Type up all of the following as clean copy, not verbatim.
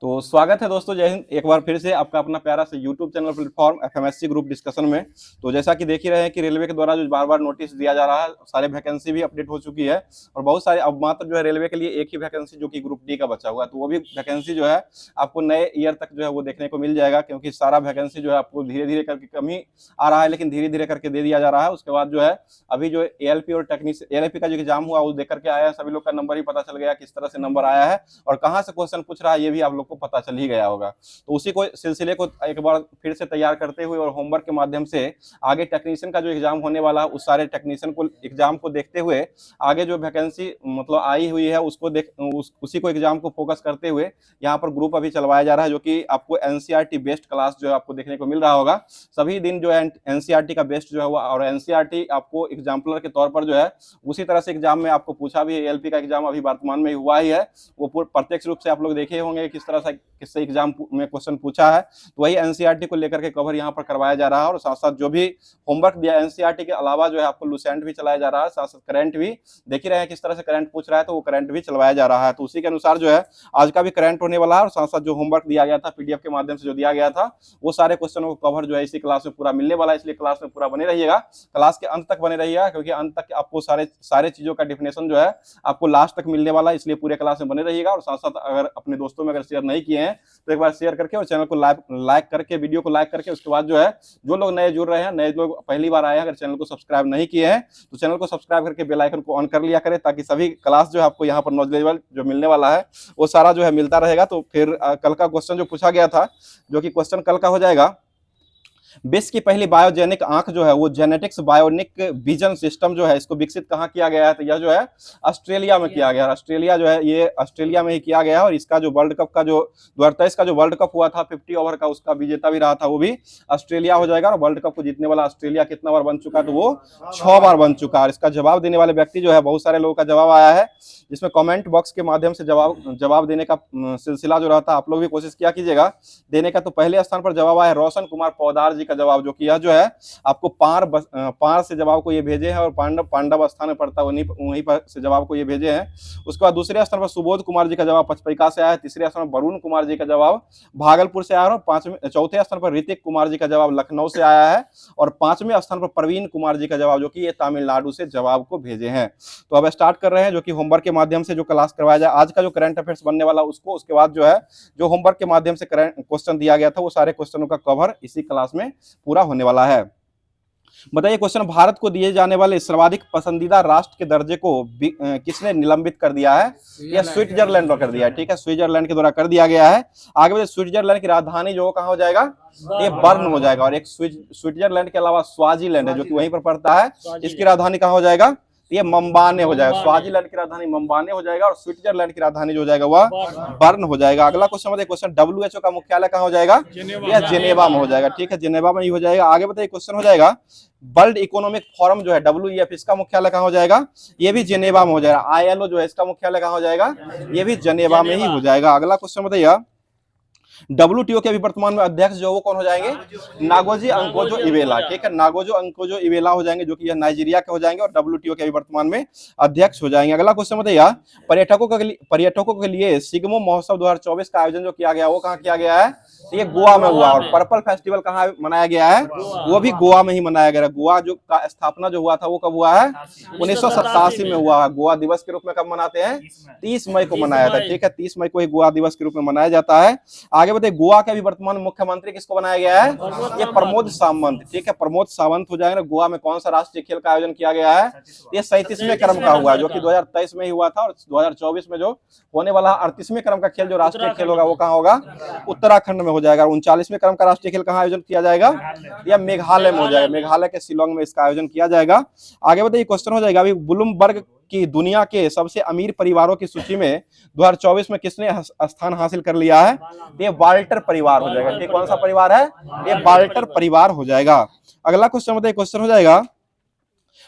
तो स्वागत है दोस्तों, जय हिंद। एक बार फिर से आपका अपना प्यारा से YouTube channel platform FMSC group discussion में। तो जैसा कि देख ही रहे हैं कि रेलवे के द्वारा जो बार बार नोटिस दिया जा रहा है, सारे वैकेंसी भी अपडेट हो चुकी है और बहुत सारे अब मात्र जो है रेलवे के लिए एक ही वैकेंसी जो कि ग्रुप डी का बचा हुआ है, तो वो भी वैकेंसी जो है आपको नए ईयर तक जो है वो देखने को मिल जाएगा, क्योंकि सारा वैकेंसी जो है आपको धीरे धीरे करके कम ही आ रहा है, लेकिन धीरे धीरे करके दे दिया जा रहा है। उसके बाद जो है अभी जो एएलपी और टेक्नीशियन एएलपी का जो एग्जाम हुआ वो देख करके आया है, सभी लोग का नंबर ही पता चल गया, किस तरह से नंबर आया है और कहाँ से क्वेश्चन पूछ रहा है ये भी आप लोग को पता चल ही गया होगा। तो उसी को सिलसिले को एक बार फिर से तैयार करते हुए और होमवर्क के माध्यम से आगे टेक्नीशियन का जो एग्जाम होने वाला है उस सारे टेक्नीशियन को एग्जाम को देखते हुए आगे जो वैकेंसी मतलब आई हुई है उसको उसी को एग्जाम को फोकस करते हुए यहाँ पर ग्रुप अभी चलवाया जा रहा है, जो कि आपको एनसीईआरटी बेस्ड क्लास जो है आपको देखने को मिल रहा होगा। सभी दिन जो है एनसीईआरटी का बेस्ट जो है और एनसीईआरटी आपको एग्जाम्पलर के तौर पर जो है उसी तरह से एग्जाम में आपको पूछा भी है। एएलपी का एग्जाम अभी वर्तमान में हुआ ही है, वो प्रत्यक्ष रूप से आप लोग देखे होंगे किस तरह से किससे एग्जाम में क्वेश्चन पूछा है। तो वही एनसीईआरटी को लेकर के कवर यहाँ पर करवाया जा रहा है और साथ साथ जो भी होमवर्क दिया एनसीईआरटी के अलावा जो है आपको लुसेंट भी चलाया जा रहा है, साथ साथ करंट भी देख ही रहे हैं किस तरह से करंट पूछ रहा है, तो वो करंट भी चलवाया जा रहा है। तो उसी के अनुसार जो है आज का भी करंट होने वाला है और साथ साथ जो होमवर्क दिया गया था पीडीएफ के माध्यम से जो दिया गया था वो सारे क्वेश्चनों को कवर जो है इसी क्लास में पूरा मिलने वाला है। इसलिए क्लास में पूरा बने रहिएगा, क्लास के अंत तक बने रहिएगा, क्योंकि अंत तक आपको सारे चीजों का डिफिनेशन जो है आपको लास्ट तक मिलने वाला है। इसलिए पूरे क्लास में बने रहिएगा और साथ साथ अगर अपने दोस्तों में अगर शेयर नहीं किए हैं तो एक बार शेयर करके और चैनल को लाइक करके वीडियो को लाइक करके उसके बाद जो है जो लोग नए जुड़ रहे हैं, नए लोग पहली बार आए हैं, अगर चैनल को सब्सक्राइब नहीं किए हैं तो चैनल को सब्सक्राइब करके बेल आइकन को ऑन कर लिया करें, ताकि सभी क्लास जो है आपको यहाँ पर नॉलेजेबल जो मिलने वाला है वो सारा जो है मिलता रहेगा। तो फिर कल का क्वेश्चन जो पूछा गया था, जो कि क्वेश्चन कल का हो जाएगा, विश्व की पहली बायोजेनिक आंख जो है वो जेनेटिक्स बायोनिक विजन सिस्टम जो है इसको विकसित कहाँ किया गया है, तो यह जो है ऑस्ट्रेलिया में किया गया है। ऑस्ट्रेलिया जो है ये ऑस्ट्रेलिया में ही किया गया है और इसका जो वर्ल्ड कप का जो 2023 का जो वर्ल्ड कप हुआ था 50 ओवर का, उसका विजेता भी रहा था वो भी ऑस्ट्रेलिया हो जाएगा। और वर्ल्ड कप को जीतने वाला ऑस्ट्रेलिया कितना बार बन चुका है, तो वो 6 बार बन चुका है। इसका जवाब देने वाले व्यक्ति जो है बहुत सारे लोगों का जवाब आया है, जिसमें कमेंट बॉक्स के माध्यम से जवाब देने का सिलसिला जो रहता है आप लोग भी कोशिश किया कीजिएगा देने का। तो पहले स्थान पर जवाब आया रोशन कुमार पौदार जी का जवाब, जो कि यह जो है आपको पार से जवाब को ये भेजे हैं और पांडव स्थान में पड़ता है वहीं पर से जवाब को ये भेजे हैं। उसके बाद दूसरे स्थान पर सुबोध कुमार जी का जवाब पचपैका से आया। तीसरे स्थान पर वरुण कुमार जी का जवाब भागलपुर से आया और चौथे स्थान पर ऋतिक कुमार जी का जवाब लखनऊ से आया है और 5वें स्थान पर प्रवीण कुमार जी का जवाब, जो कि ये तमिलनाडु से जवाब को भेजे हैं। तो अब स्टार्ट कर रहे हैं, जो कि होमवर्क के माध्यम से जो क्लास करवाया जाए आज का जो करंट अफेयर्स बनने वाला उसको, उसके बाद जो है जो होमवर्क के माध्यम से क्वेश्चन दिया गया था वो सारे क्वेश्चनों का कवर इसी क्लास में पूरा होने वाला है। बताइए क्वेश्चन, भारत को दिए जाने वाले सर्वाधिक पसंदीदा राष्ट्र के दर्जे को किसने निलंबित कर दिया है? यह स्विट्जरलैंड ने कर दिया है। ठीक है, स्विट्जरलैंड के द्वारा कर दिया गया है। आगे बढ़े, स्विट्जरलैंड की राजधानी जो कहाँ हो जाएगा, ये बर्न हो जाएगा। और एक स्विट्जरलैंड के अलावा स्वाजीलैंड है जो कि वहीं पर पड़ता है, इसकी राजधानी कहाँ हो जाएगा, ये मम्बाने हो जाएगा। स्वाजीलैंड की राजधानी मम्बाने हो जाएगा और स्विट्जरलैंड की राजधानी जो हो जाएगा वह बर्न हो जाएगा। अगला क्वेश्चन बताइए क्वेश्चन, डब्ल्यूएचओ का मुख्यालय कहाँ हो जाएगा, यह जेनेवा में हो जाएगा। ठीक है, जेनेवा में ही हो जाएगा। आगे बताइए क्वेश्चन हो जाएगा, वर्ल्ड इकोनॉमिक फोरम जो है WEF, इसका मुख्यालय कहाँ हो जाएगा, ये भी जेनेवा में हो जाएगा। ILO जो है इसका मुख्यालय कहाँ हो जाएगा, ये भी जेनेवा में ही हो जाएगा। अगला क्वेश्चन बताइए, WTO के अभी वर्तमान में अध्यक्ष जो वो कौन हो जाएंगे, नागोजी अंकोजो इवेला। ठीक है, नागोजो अंकोजो इवेला हो जाएंगे, जो कि यह नाइजीरिया के हो जाएंगे और WTO के अभी वर्तमान में अध्यक्ष हो जाएंगे। अगला क्वेश्चन बताइए, पर्यटकों के लिए सिग्मो महोत्सव 2024 का आयोजन जो किया गया वो कहाँ किया गया है, ये गोवा में हुआ। और पर्पल फेस्टिवल कहाँ मनाया गया है, वो भी गोवा में ही मनाया गया है। गोवा जो का स्थापना जो हुआ था वो कब हुआ है, 1987 में हुआ है। गोवा दिवस के रूप में कब मनाते हैं, 30 मई को मनाया था। ठीक है, 30 मई को ही गोवा दिवस के रूप में मनाया जाता है। आगे बताइए, गोवा के अभी वर्तमान मुख्यमंत्री किसको बनाया गया है, ये प्रमोद सावंत। ठीक है, प्रमोद सावंत हो जाएंगे। गोवा में कौन सा राष्ट्रीय खेल का आयोजन किया गया है, ये 37वें क्रम का हुआ है, जो कि 2023 में ही हुआ था। और 2024 में जो होने वाला 38वें क्रम का खेल जो राष्ट्रीय खेल होगा वो कहाँ होगा, उत्तराखंड में हो जाएगा। 39वें क्रम का राष्ट्रीय खेल कहाँ आयोजन किया जाएगा, यह मेघालय में हो जाएगा। मेघालय के शिलोंग में इसका आयोजन किया जाएगा। आगे बताइए क्वेश्चन हो जाएगा, अभी ब्लूमबर्ग की दुनिया के सबसे अमीर परिवारों की सूची में 2024 में किसने स्थान हासिल कर लिया है, ये वाल्टर परिवार हो जाएगा। ठीक, कौन सा परिवार है, ये वाल्टर परिवार हो जाएगा। अगला क्वेश्चन बताइए, क्वेश्चन हो जाएगा,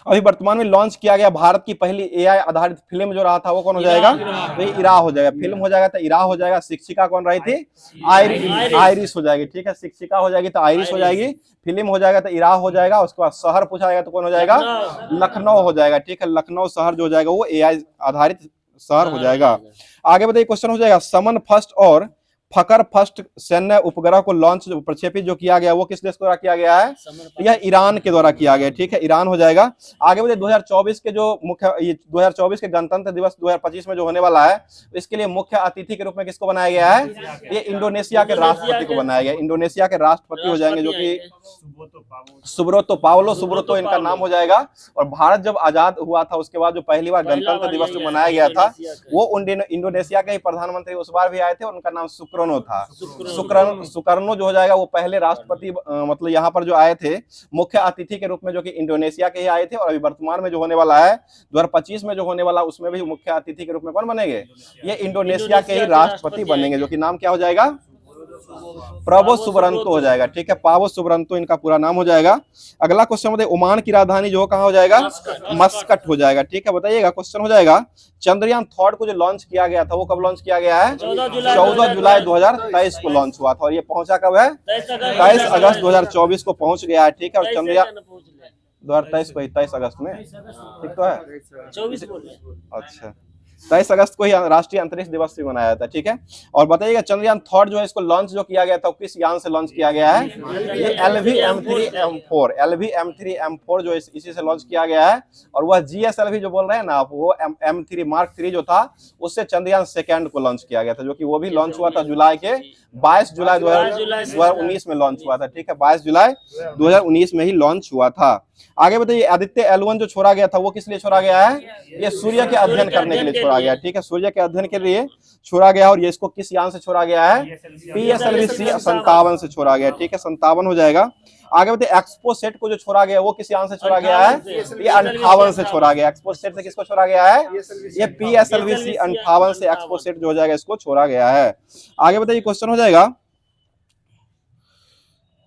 अभी वर्तमान में लॉन्च किया गया भारत की पहली AI आधारित फिल्म जो रहा था वो कौन हो जाएगा, तो ये इरा हो जाएगा। फिल्म हो जाएगा तो इरा हो जाएगा। शिक्षिका कौन रही थी, आयरिश हो जाएगी। ठीक है, शिक्षिका हो जाएगी तो आयरिश हो जाएगी। फिल्म हो जाएगा तो इरा हो जाएगा। उसके बाद शहर पूछा जाएगा तो कौन हो जाएगा, लखनऊ हो जाएगा। ठीक है, लखनऊ शहर जो हो जाएगा वो AI आधारित शहर हो जाएगा। आगे बताइए क्वेश्चन हो जाएगा, समन फर्स्ट और फकर फर्स्ट सैन्य उपग्रह को लॉन्च प्रक्षेपित जो किया गया वो किस देश द्वारा किया गया है? तो यह ईरान के द्वारा किया गया, ठीक है, ईरान हो जाएगा। आगे बढ़े 2024 के जो मुख्य 2024 के गणतंत्र दिवस 2025 में जो होने वाला है, इसके लिए मुख्य अतिथि के रूप में किसको बनाया गया है? ये इंडोनेशिया के राष्ट्रपति को बनाया गया। इंडोनेशिया के राष्ट्रपति हो जाएंगे जो कि सुब्रतो पावलो सुब्रतो इनका नाम हो जाएगा। और भारत जब आजाद हुआ था उसके बाद जो पहली बार गणतंत्र दिवस जो मनाया गया था वो इंडोनेशिया के ही प्रधानमंत्री उस बार भी आए थे, उनका नाम सुकर्नो था। सुकर्नो जो हो जाएगा वो पहले राष्ट्रपति मतलब यहाँ पर जो आए थे मुख्य अतिथि के रूप में, जो कि इंडोनेशिया के ही आए थे। और अभी वर्तमान में जो होने वाला है 2025 में जो होने वाला उसमें भी मुख्य अतिथि के रूप में कौन बनेंगे? ये इंडोनेशिया के ही राष्ट्रपति बनेंगे, जो कि नाम क्या हो जाएगा? प्रबो सुब्रतो हो जाएगा, ठीक है, पावो सुब्रतो इनका पूरा नाम हो जाएगा। अगला क्वेश्चन बताइए, ओमान की राजधानी जो कहाँ हो जाएगा? मस्कट हो जाएगा, ठीक है। बताइएगा क्वेश्चन हो जाएगा, चंद्रयान थर्ड को जो लॉन्च किया गया था वो कब लॉन्च किया गया है? 14 जुलाई 2023 को लॉन्च हुआ था। और ये पहुंचा कब है? 23 अगस्त 2024 को पहुंच गया है, ठीक है। और चंद्रयान 2023 को 23 अगस्त में, ठीक तो है? 24 अच्छा, 23 अगस्त को ही राष्ट्रीय अंतरिक्ष दिवस भी मनाया जाता है, ठीक है। और बताइएगा चंद्रयान थर्ड जो है इसको लॉन्च जो किया गया था किस यान से लॉन्च किया गया है? ये LV-M3M4 जो इसी से लॉन्च किया गया है। और वह GSLV जो बोल रहे हैं ना आप, वो M3 Mark 3 जो था उससे चंद्रयान सेकेंड को लॉन्च किया गया था, जो कि वो भी लॉन्च हुआ था 22 जुलाई 2019 में लॉन्च हुआ था, ठीक है, 22 जुलाई 2019 में ही लॉन्च हुआ था। आगे बताइए, आदित्य L1 जो छोड़ा गया था वो किस लिए छोड़ा गया है? ये सूर्य के अध्ययन करने के लिए छोड़ा गया, ठीक है, सूर्य के अध्ययन के लिए छोड़ा गया। और ये इसको किस यान से छोड़ा गया है? PSLV C57 से छोड़ा गया, ठीक है, 57 हो जाएगा। आगे बताइए, एक्सपोसेट को जो छोड़ा गया वो किस यान से छोड़ा गया है? ये 58 से छोड़ा गया। एक्सपोसेट से किसको छोड़ा गया है? ये PSLV C58 से एक्सपोसेट जो हो जाएगा इसको छोड़ा गया है। आगे बताइए क्वेश्चन हो जाएगा,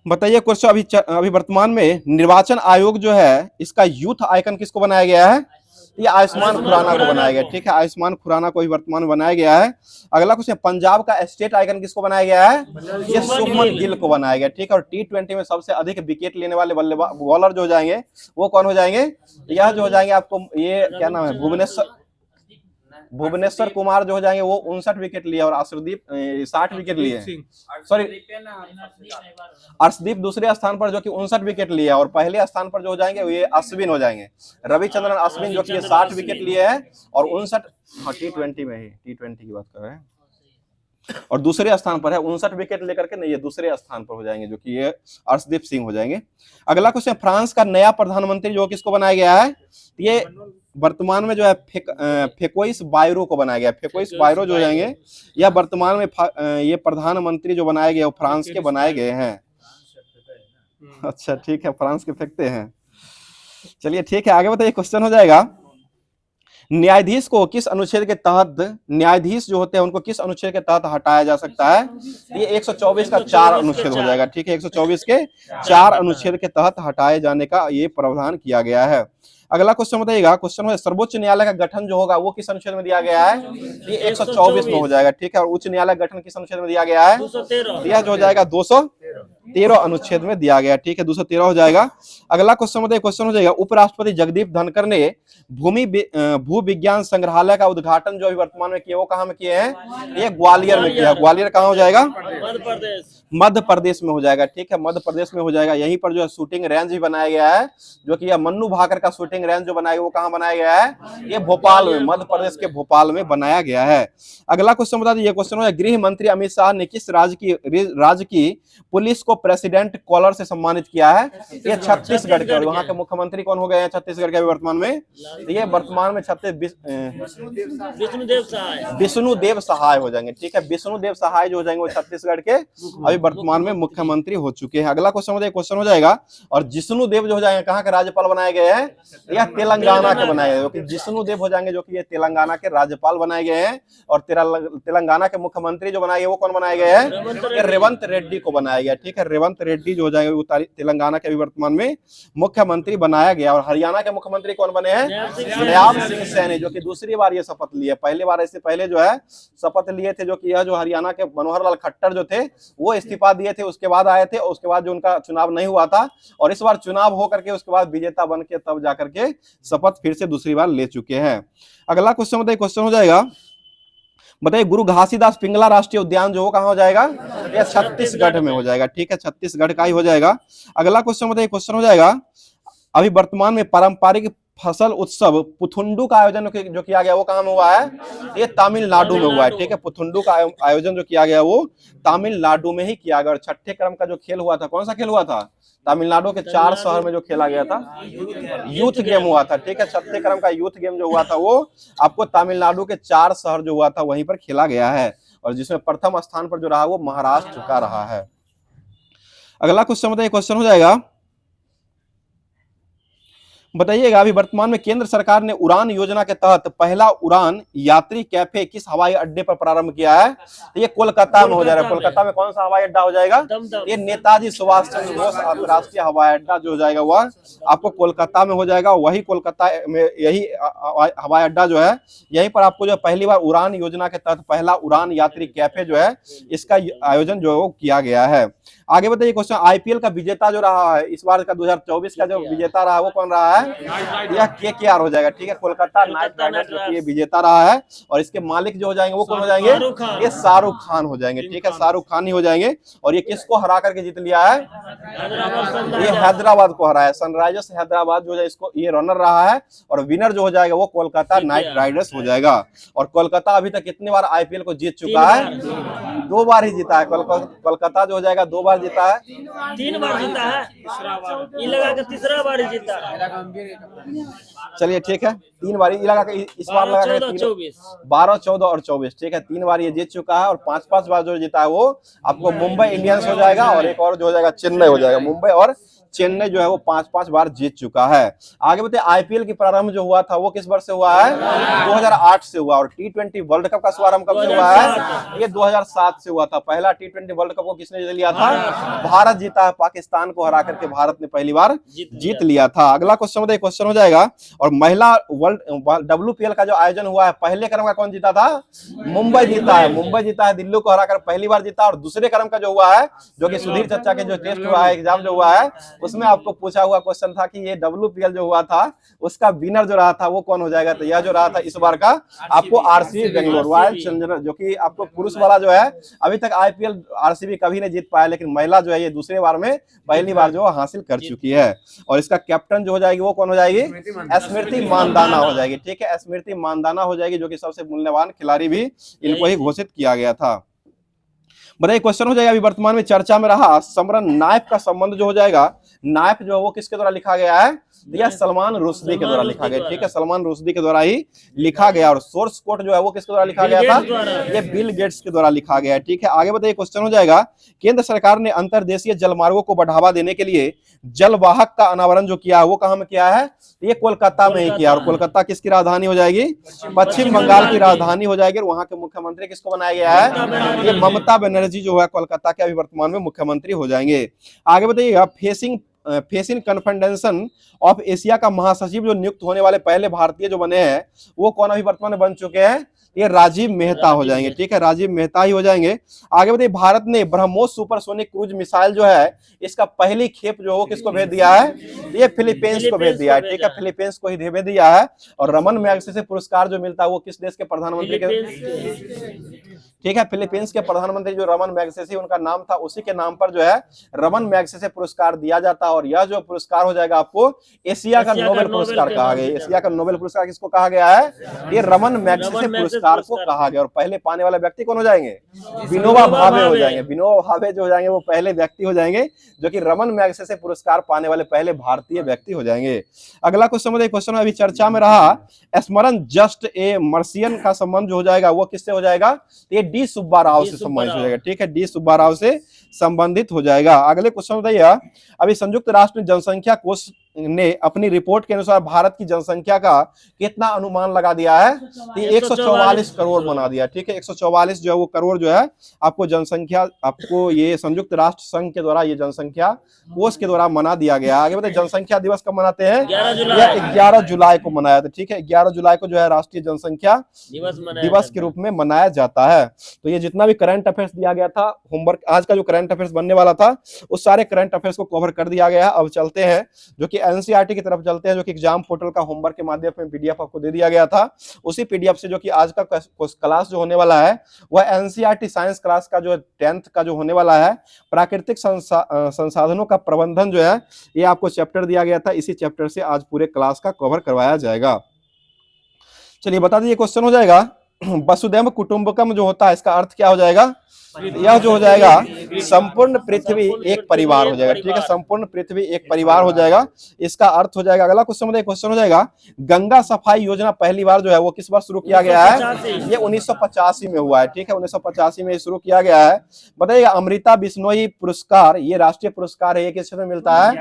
बताइए क्वेश्चन, अभी वर्तमान में निर्वाचन आयोग जो है इसका यूथ आइकन किसको बनाया गया है? ये आयुष्मान खुराना को बनाया गया, ठीक है, आयुष्मान खुराना को ही वर्तमान में बनाया गया है। अगला क्वेश्चन, पंजाब का स्टेट आइकन किसको बनाया गया है? ये शुभमन गिल को बनाया गया, ठीक है। और T20 में सबसे अधिक विकेट लेने वाले बॉलर जो हो जाएंगे वो कौन हो जाएंगे? यह जो हो जाएंगे आपको, ये क्या नाम है, भुवनेश्वर कुमार जो हो जाएंगे वो 59 विकेट लिए और अर्शदीप 60 विकेट लिए, सॉरी अर्शदीप दूसरे स्थान पर जो कि 59 विकेट लिए। और पहले स्थान पर जो हो जाएंगे ये अश्विन हो जाएंगे, रविचंद्रन अश्विन, जो कि ये 60 विकेट लिए हैं और 59, हाँ T20 में ही, T20 की बात कर रहे हैं। और दूसरे स्थान पर है 59 विकेट लेकर के, नहीं ये दूसरे स्थान पर हो जाएंगे जो कि ये अर्शदीप सिंह हो जाएंगे। अगला क्वेश्चन, फ्रांस का नया प्रधानमंत्री जो किसको बनाया गया है? ये वर्तमान में जो है फेकोइस बायरो को बनाया गया। फेकोइस बायरो जो हो जाएंगे यह वर्तमान में ये प्रधानमंत्री जो बनाए गए वो फ्रांस के बनाए गए हैं। अच्छा ठीक है, फ्रांस के फेंकते हैं, चलिए ठीक है। आगे बताइए क्वेश्चन हो जाएगा, न्यायाधीश को किस अनुच्छेद के तहत, न्यायाधीश जो होते हैं उनको किस अनुच्छेद के तहत हटाया जा सकता है? ये 124 का 4 अनुच्छेद हो जाएगा, ठीक है, 124 के 4 अनुच्छेद के तहत हटाए जाने का ये प्रावधान किया गया है। अगला क्वेश्चन बताइएगा, क्वेश्चन है सर्वोच्च न्यायालय का गठन जो होगा वो किस अनुच्छेद में दिया गया है? ये 124 में हो जाएगा, ठीक है। और उच्च न्यायालय गठन किस अनुच्छेद में दिया गया है? यह जो हो जाएगा 213 अनुच्छेद में दिया गया, ठीक है, 213 हो जाएगा। अगला क्वेश्चन बताइए, क्वेश्चन हो जाएगा, उपराष्ट्रपति जगदीप धनखड़ ने भू विज्ञान संग्रहालय का उद्घाटन जो अभी वर्तमान में किए वो कहाँ में किए हैं? ये ग्वालियर में किया। ग्वालियर कहाँ हो जाएगा? मध्य प्रदेश में हो जाएगा, ठीक है, मध्य प्रदेश में हो जाएगा। यहीं पर जो है शूटिंग रेंज भी बनाया गया है, जो कि यह मन्नू भाकर का शूटिंग रेंज जो बनाया वो कहाँ बनाया गया है? ये भोपाल में, मध्य प्रदेश के भोपाल में बनाया गया है। अगला क्वेश्चन बता दीजिए, क्वेश्चन है गृह मंत्री अमित शाह ने किस राज्य की पुलिस को प्रेसिडेंट कॉलर से सम्मानित किया है? ये छत्तीसगढ़ के। वहां के मुख्यमंत्री कौन हो गए हैं छत्तीसगढ़ के वर्तमान में? ये वर्तमान में विष्णुदेव सहाय हो जाएंगे, ठीक है, विष्णुदेव सहाय जो हो जाएंगे वो छत्तीसगढ़ के अभी वर्तमान में मुख्यमंत्री हो चुके हैं। अगला क्वेश्चन हो जाएगा, और जिष्णुदेव जो हो जाएंगे कहाँ के राज्यपाल बनाए गए हैं? यह तेलंगाना के बनाए गए, जो कि जिष्णुदेव हो जाएंगे जो कि ये तेलंगाना के राज्यपाल बनाए गए हैं। और तेलंगाना के मुख्यमंत्री जो बनाए गए वो कौन बनाए गए हैं? रेवंत रेड्डी को बनाया गया, ठीक है, रेवंत रेड्डी जो हो जाएंगे वो तेलंगाना के वर्तमान में मुख्यमंत्री बनाया गया। और हरियाणा के मुख्यमंत्री कौन बने हैं? नयाब सिंह सैनी, जो कि दूसरी बार ये शपथ लिए। पहली बार इससे पहले जो है शपथ लिए थे, जो कि यह जो हरियाणा के मनोहर लाल खट्टर जो थे वो इस्तीफा दिए थे, उसके बाद आए थे, और उसके बाद जो उनका चुनाव नहीं हुआ था, और इस बार चुनाव हो करके उसके बाद विजेता बन के तब जाकर के शपथ फिर से दूसरी बार ले चुके हैं। अगला क्वेश्चन बताइए, क्वेश्चन हो जाएगा, बताइए गुरु घासीदास पिंगला राष्ट्रीय उद्यान जो कहाँ हो जाएगा, ये छत्तीसगढ़ में हो जाएगा, ठीक है, छत्तीसगढ़ का ही हो जाएगा। अगला क्वेश्चन बताइए, क्वेश्चन हो जाएगा अभी वर्तमान में पारंपरिक फसल उत्सव पुथुंडू का आयोजन जो किया गया वो कहाँ में हुआ है, ये तमिलनाडु में हुआ है, ठीक है। पुथुंडू का आयोजन जो किया गया वो तमिलनाडु में ही किया गया। और छठे क्रम का जो खेल हुआ था, कौन सा खेल हुआ था, तमिलनाडु के 4 शहर में जो खेला गया था यूथ गेम हुआ था, ठीक है। छठे क्रम का यूथ गेम जो हुआ था वो आपको तमिलनाडु के 4 शहर जो हुआ था वहीं पर खेला गया है, और जिसमें प्रथम स्थान पर जो रहा वो महाराष्ट्र का रहा है। अगला क्वेश्चन बताइए, क्वेश्चन हो जाएगा बताइएगा अभी वर्तमान में केंद्र सरकार ने उड़ान योजना के तहत पहला उड़ान यात्री कैफे किस हवाई अड्डे पर प्रारंभ किया है, तो ये कोलकाता में हो जाएगा। कोलकाता में कौन सा हवाई अड्डा हो जाएगा, ये नेताजी सुभाष चंद्र बोस अंतर्राष्ट्रीय हवाई अड्डा जो हो जाएगा वह आपको कोलकाता में हो जाएगा। वही कोलकाता में यही हवाई अड्डा जो है यहीं पर आपको जो पहली बार उड़ान योजना के तहत पहला उड़ान यात्री कैफे जो है इसका आयोजन जो है वो किया गया है। आगे बताइए क्वेश्चन, आईपीएल का विजेता जो रहा है इस बार का 2024 का जो विजेता रहा वो कौन रहा है, यह केकेआर हो जाएगा, ठीक है। कोलकाता नाइट राइडर्स जो कि ये विजेता रहा है, और इसके मालिक जो हो जाएंगे वो कौन हो जाएंगे, ये शाहरुख खान हो जाएंगे, ठीक है, शाहरुख खान ही हो जाएंगे। और ये किसको हरा करके जीत लिया है, ये हैदराबाद को हराया, सनराइजर्स हैदराबाद जो है इसको ये रनर रहा है, और विनर जो हो जाएगा वो कोलकाता नाइट राइडर्स हो जाएगा। और कोलकाता अभी तक कितनी बार आईपीएल को जीत चुका है, 2 बार ही जीता है। कोलकाता जो हो जाएगा 2 बार जीता है, 3 बार जीता है, ये लगा के तीसरा बार ही जीता है। चलिए ठीक है, 3 बार ये लगा के इस बार लगा के 12, 14 और 24, ठीक है, 3 बार ये जीत चुका है। और 5-5 बार जो जीता है वो आपको मुंबई इंडियंस हो जाएगा, और एक और जो हो जाएगा चेन्नई हो जाएगा। मुंबई और चेन्नई जो है वो 5-5 बार जीत चुका है। आगे बताइए आईपीएल की प्रारंभ जो हुआ था वो किस वर्ष से हुआ है, 2008 से हुआ। और टी20 वर्ल्ड कप का शुभारंभ कब से हुआ है, ये 2007 से हुआ था। पहला टी20 वर्ल्ड कप को किसने जीत लिया था, भारत जीता है, पाकिस्तान को हरा करके भारत ने पहली बार जीत लिया था। अगला क्वेश्चन बताइए, क्वेश्चन हो जाएगा और महिला वर्ल्ड WPL का जो आयोजन हुआ है पहले क्रम का कौन जीता था, मुंबई जीता है, मुंबई जीता है, दिल्ली को हराकर पहली बार जीता। और दूसरे क्रम का जो हुआ है जो कि सुधीर चच्चा के जो टेस्ट हुआ है, एग्जाम जो हुआ है उसमें आपको पूछा हुआ क्वेश्चन था कि ये WPL जो हुआ था उसका विनर जो रहा था वो कौन हो जाएगा, तो यह जो रहा था इस बार का आपको RCB बेंगलोर रॉयल चैलेंजर्स, जो कि आपको पुरुष वाला जो है अभी तक IPL RCB कभी नहीं जीत पाया, लेकिन महिला जो है ये दूसरे बार में पहली बार जो हासिल कर चुकी है। और इसका कैप्टन जो हो जाएगी वो कौन हो जाएगी, स्मृति मानदाना हो जाएगी, ठीक है, स्मृति मानदाना हो जाएगी, जो कि सबसे मूल्यवान खिलाड़ी भी इनको ही घोषित किया गया था। बताइए क्वेश्चन हो जाएगा अभी वर्तमान में चर्चा में रहा समरन नायफ का संबंध जो हो जाएगा, नायफ जो है वो किसके द्वारा लिखा गया है, यह सलमान रुश्दी के द्वारा लिखा गया, ठीक है, सलमान रुश्दी के द्वारा ही लिखा गया। और सोर्स कोड जो है वो किसके द्वारा लिखा गया था, ये बिल गेट्स के द्वारा लिखा गया है, ठीक है। आगे बताइए क्वेश्चन हो जाएगा, केंद्र सरकार ने अंतरदेशीय जलमार्गों को बढ़ावा देने के लिए जलवाहक का अनावरण जो किया है वो कहां में किया है, ये कोलकाता में ही किया। और कोलकाता किसकी राजधानी हो जाएगी, पश्चिम बंगाल की राजधानी हो जाएगी। और वहां के मुख्यमंत्री किसको बनाया गया है, ये ममता बनर्जी जो है कोलकाता के अभी वर्तमान में मुख्यमंत्री हो जाएंगे। आगे बताइएगा फेसिंग कन्फेडरेशन ऑफ एशिया का महासचिव जो नियुक्त होने वाले पहले भारतीय जो बने हैं वो कौन अभी वर्तमान में बन चुके हैं, ये राजीव मेहता हो जाएंगे, ठीक है, राजीव मेहता ही हो जाएंगे। आगे बताइए भारत ने ब्रह्मोस सुपरसोनिक क्रूज मिसाइल जो है इसका पहली खेप जो है वो किसको भेज दिया है, ये फिलीपींस को भेज दिया है, ठीक है, फिलीपींस को ही भेज दिया है। और रमन मैग्सेसे पुरस्कार जो मिलता है वो किस देश के प्रधानमंत्री के, ठीक है, फिलीपींस के प्रधानमंत्री जो रमन मैग्सेसे उनका नाम था उसी के नाम पर जो है रमन मैग्सेसे पुरस्कार दिया जाता है। और यह जो पुरस्कार हो जाएगा आपको एशिया का नोबेल पुरस्कार कहा गया। एशिया का नोबेल पुरस्कार किसको कहा गया है, ये रमन मैग्सेसे पुरस्कार को कहा गया। और पहले पाने वाले व्यक्ति कौन हो जाएंगे, विनोबा भावे हो जाएंगे, विनोबा भावे जो हो जाएंगे वो पहले व्यक्ति हो जाएंगे जो कि रमन मैग्सेसे पुरस्कार पाने वाले पहले भारतीय व्यक्ति हो जाएंगे। अगला क्वेश्चन अभी चर्चा में रहा, स्मरण जस्ट ए मर्सियन का संबंध जो हो जाएगा वो किससे हो जाएगा, ये डी सुब्बा राव से संबंधित हो जाएगा, ठीक है, डी सुब्बा राव से संबंधित हो जाएगा। अगले क्वेश्चन बताइए, अभी संयुक्त राष्ट्र जनसंख्या कोष ने अपनी रिपोर्ट के अनुसार भारत की जनसंख्या का कितना अनुमान लगा दिया है, 144 करोड़ बना दिया, ठीक है, 144 जो है वो करोड़ जो है आपको जनसंख्या आपको ये संयुक्त राष्ट्र संघ के द्वारा ये जनसंख्या कोष के द्वारा मना दिया गया। आगे बताइए जनसंख्या दिवस कब मनाते हैं, 11 जुलाई को मनाया था, ठीक है, 11 जुलाई को जो है राष्ट्रीय जनसंख्या दिवस के रूप में मनाया जाता है। तो ये जितना भी करंट अफेयर्स दिया गया था होमवर्क, आज का जो करंट अफेयर्स बनने वाला था उस सारे करंट अफेयर्स को कवर कर दिया गया है। अब चलते हैं जो कि एनसीईआरटी की तरफ चलते हैं, जो कि एग्जाम पोर्टल का होमवर्क के माध्यम में पीडीएफ आपको दे दिया गया था। उसी पीडीएफ से जो कि आज का क्लास जो होने वाला है वह एनसीईआरटी साइंस क्लास का जो 10th का जो होने वाला है, प्राकृतिक संसाधनों का प्रबंधन जो है, ये आपको चैप्टर दिया गया था। इसी चैप्टर से आज पूरे क्लास का कवर करवाया जाएगा। चलिए बता दीजिए, क्वेश्चन हो जाएगा वसुधैव कुटुंबकम जो होता है इसका अर्थ क्या हो जाएगा? यह जो हो जाएगा संपूर्ण पृथ्वी एक परिवार हो जाएगा। ठीक है, संपूर्ण पृथ्वी एक परिवार हो जाएगा, इसका अर्थ हो जाएगा। अगला क्वेश्चन हो जाएगा गंगा सफाई योजना पहली बार जो है वो किस बार शुरू किया गया है? ये 1985 में हुआ है। ठीक है, 1985 में शुरू किया गया है। बताइएगा अमृता बिश्नोई पुरस्कार, ये राष्ट्रीय पुरस्कार है, ये किस क्षेत्र में मिलता है?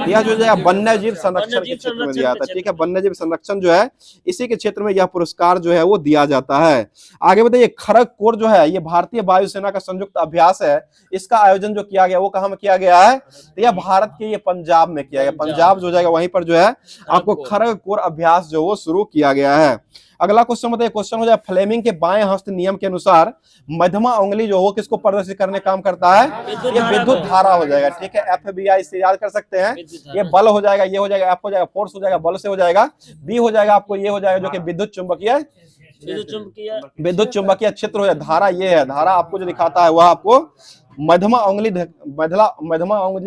यह जो है वन्य जीव संरक्षण के क्षेत्र में दिया जाता है। ठीक है, वन्य जीव संरक्षण जो है इसी के क्षेत्र में यह पुरस्कार जो है वो दिया जाता है। आगे बताइए खड़गपुर जो है ये भारतीय वायुसेना का संयुक्त अभ्यास है, इसका आयोजन जो किया गया वो कहां में किया गया है? तो यह भारत के ये पंजाब में किया गया। पंजाब जो हो जाएगा वहीं पर जो है आपको खड़गपुर अभ्यास जो वो शुरू किया गया है। अगला क्वेश्चन बताइए, क्वेश्चन हो जाए फ्लेमिंग के बाएं हस्त नियम के अनुसार मध्यमा उंगली जो हो किसको प्रदर्शित करने काम करता है? ये विद्युत धारा हो जाएगा। ठीक है, FBI से याद कर सकते हैं। ये बल हो जाएगा, ये हो जाएगा, F हो जाएगा फोर्स हो जाएगा, बल से हो जाएगा, B हो जाएगा आपको ये हो जाएगा जो कि विद्युत चुंबकीय क्षेत्र हो जाए। धारा ये है, धारा आपको जो दिखाता है वह आपको मध्यमा उंगली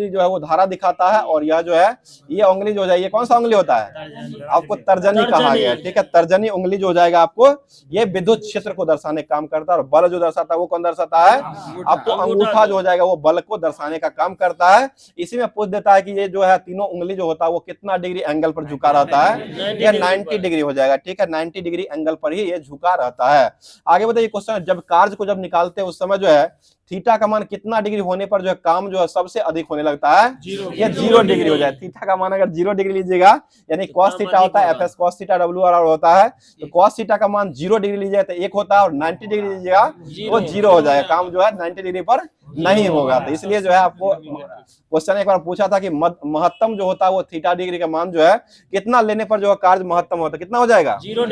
जो है वो धारा दिखाता है। और यह जो है ये उंगली जो हो जाए ये कौन सा उंगली होता है? आपको तर्जनी कहा गया है। ठीक है, तर्जनी उंगली जो हो जाएगा आपको ये विद्युत क्षेत्र को दर्शाने का काम करता है। और बल जो दर्शाता है वो कौन दर्शाता है? आपको अंगूठा जो हो जाएगा वो बल को दर्शाने का काम करता है। इसी में पूछ देता है कि ये जो है तीनों उंगली जो होता है वो कितना डिग्री एंगल पर झुका रहता है? ये 90 डिग्री हो जाएगा। ठीक है, 90 डिग्री एंगल पर ही ये झुका रहता है। आगे बताइए क्वेश्चन, जब कार्य को जब निकालते हैं उस समय जो है थीटा का मान कितना डिग्री होने पर जो है काम जो है सबसे अधिक होने लगता है? ये 0 डिग्री हो जाए। थीटा का मान अगर 0 डिग्री लीजिएगा यानी cos थीटा होता है FS cos थीटा WR होता है, तो cos थीटा का मान 0 डिग्री लीजिएगा तो 1 होता है, और 90 डिग्री लीजिएगा वो 0 हो जाएगा। काम जो है 90 डिग्री पर नहीं होगा। तो इसलिए जो है आपको क्वेश्चन एक बार पूछा था कि महत्तम जो होता है वो थीटा डिग्री का मान जो है कितना लेने पर जो है कार्य महत्तम होता है, कितना हो जाएगा? 0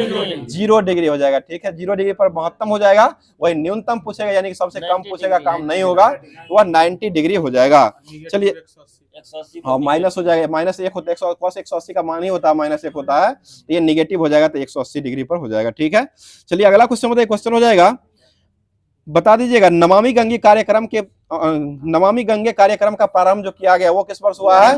डिग्री हो जाएगा। ठीक है, 0 डिग्री पर महत्तम हो जाएगा। वही न्यूनतम पूछेगा यानी कि सबसे कम पूछेगा, काम नहीं होगा, तो वह 90 डिग्री हो जाएगा। चलिए हाँ, माइनस हो जाएगा, -1 होता है, 180 का मान ही होता है, -1 होता है, तो ये निगेटिव हो जाएगा, तो 180 डिग्री पर हो जाएगा। ठीक है, चलिए अगला क्वेश्चन बताइए, क्वेश्चन हो जाएगा बता दीजिएगा नमामि गंगे कार्यक्रम का प्रारंभ जो किया गया वो किस वर्ष हुआ है?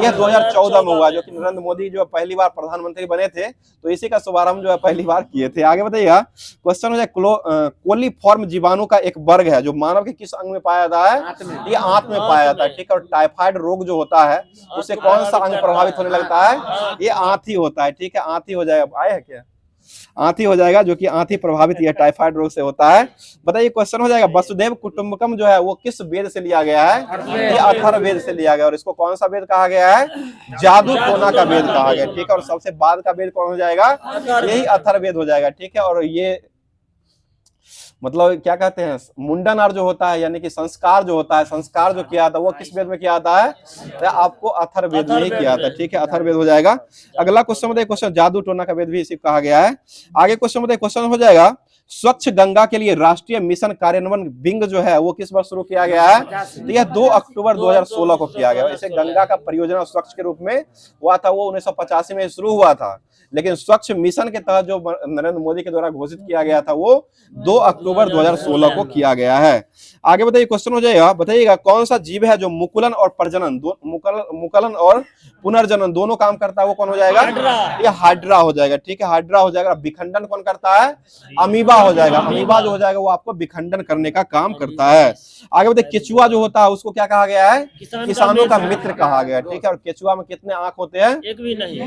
यह 2014 में हुआ, जो कि नरेंद्र मोदी जो पहली बार प्रधानमंत्री बने थे, तो इसी का शुभारंभ जो है पहली बार किए थे। आगे बताइएगा क्वेश्चन हो जाए कोलीफॉर्म जीवाणु का एक वर्ग है जो मानव के किस अंग में पाया जाता है? ये आंत में पाया जाता है। ठीक है, और टाइफाइड रोग जो होता है उससे कौन सा अंग प्रभावित होने लगता है? ये आंत ही होता है। ठीक है, आंत ही हो जाएगा। आए है क्या? आंत ही हो जाएगा, जो कि आंत ही प्रभावित यह टाइफाइड रोग से होता है। बताइए क्वेश्चन हो जाएगा वसुधैव कुटुंबकम जो है वो किस वेद से लिया गया है? ये अथर्ववेद से लिया गया, और इसको कौन सा वेद कहा गया है? जादू टोना का वेद कहा गया। ठीक है, और सबसे बाद का वेद कौन हो जाएगा? यही अथर्ववेद हो जाएगा। ठीक है, और ये मतलब क्या कहते हैं मुंडन और जो होता है यानी कि संस्कार जो होता है, संस्कार जो किया था वो किस वेद में किया जाता है? तो आपको अथर्ववेद में ही किया था। ठीक है, अथर्ववेद हो जाएगा। अगला क्वेश्चन बताइए, क्वेश्चन जादू टोना का वेद भी इसी कहा गया है। आगे क्वेश्चन बताइए, क्वेश्चन हो जाएगा स्वच्छ गंगा के लिए राष्ट्रीय मिशन कार्यान्वयन विंग जो है वो किस बार शुरू किया गया है? तो यह 2 अक्टूबर 2016 को किया गया। इसे गंगा का परियोजना स्वच्छ के रूप में हुआ था, वो 1985 में शुरू हुआ था, लेकिन स्वच्छ मिशन के तहत जो नरेंद्र मोदी के द्वारा घोषित किया गया था वो 2 अक्टूबर 2016 को किया गया है। आगे बताइए क्वेश्चन हो जाएगा, बताइएगा कौन सा जीव है जो मुकुलन और प्रजनन मुकुलन और पुनर्जनन दोनों काम करता है? वो कौन हो जाएगा? ये हाइड्रा हो जाएगा। ठीक है, हाइड्रा हो जाएगा। विखंडन कौन करता है? अमीबा हो जाएगा। अमीबा जो हो जाएगा वो आपको विखंडन करने का काम करता है। आगे बताइए केचुआ जो होता है उसको क्या कहा गया है? किसानों का मित्र कहा गया। ठीक है, और केचुआ में कितने आंख होते हैं? एक भी नहीं,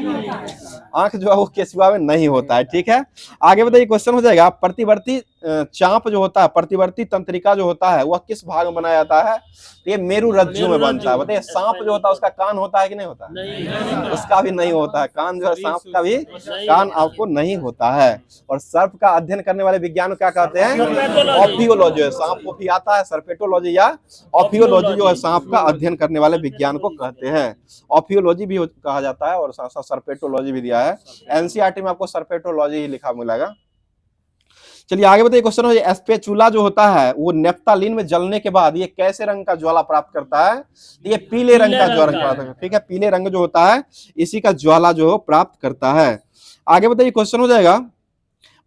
आंख जो है वो केचुआ में नहीं होता है। ठीक है, आगे बताइए क्वेश्चन हो जाएगा प्रतिवर्ती चाप जो होता है, प्रतिवर्ती तंत्रिका जो होता है वह किस भाग में बनाया जाता है? ये मेरु रज्जु में बनता है। बताइए सांप जो होता है उसका कान होता है कि नहीं होता है? नहीं, उसका भी नहीं होता है कान, जो है सांप का भी कान आपको नहीं होता है। और सर्प का अध्ययन करने वाले विज्ञान क्या कहते हैं? ऑफियोलॉजी। सांप को भी आता है, सर्पेटोलॉजी या ऑफियोलॉजी जो है सांप का अध्ययन करने वाले विज्ञान को कहते हैं। ऑफियोलॉजी भी कहा जाता है और साथ साथ सर्पेटोलॉजी भी दिया है। एनसीईआरटी में आपको सर्पेटोलॉजी ही लिखा मिलेगा। चलिए आगे बताइए क्वेश्चन हो, स्पेचुला जो होता है वो नेफ्थालीन में जलने के बाद ये कैसे रंग का ज्वाला प्राप्त करता है? ये पीले रंग का ज्वाला प्राप्त करता है। ठीक है, पीले रंग जो होता है इसी का ज्वाला जो प्राप्त करता है। आगे बताइए क्वेश्चन हो जाएगा,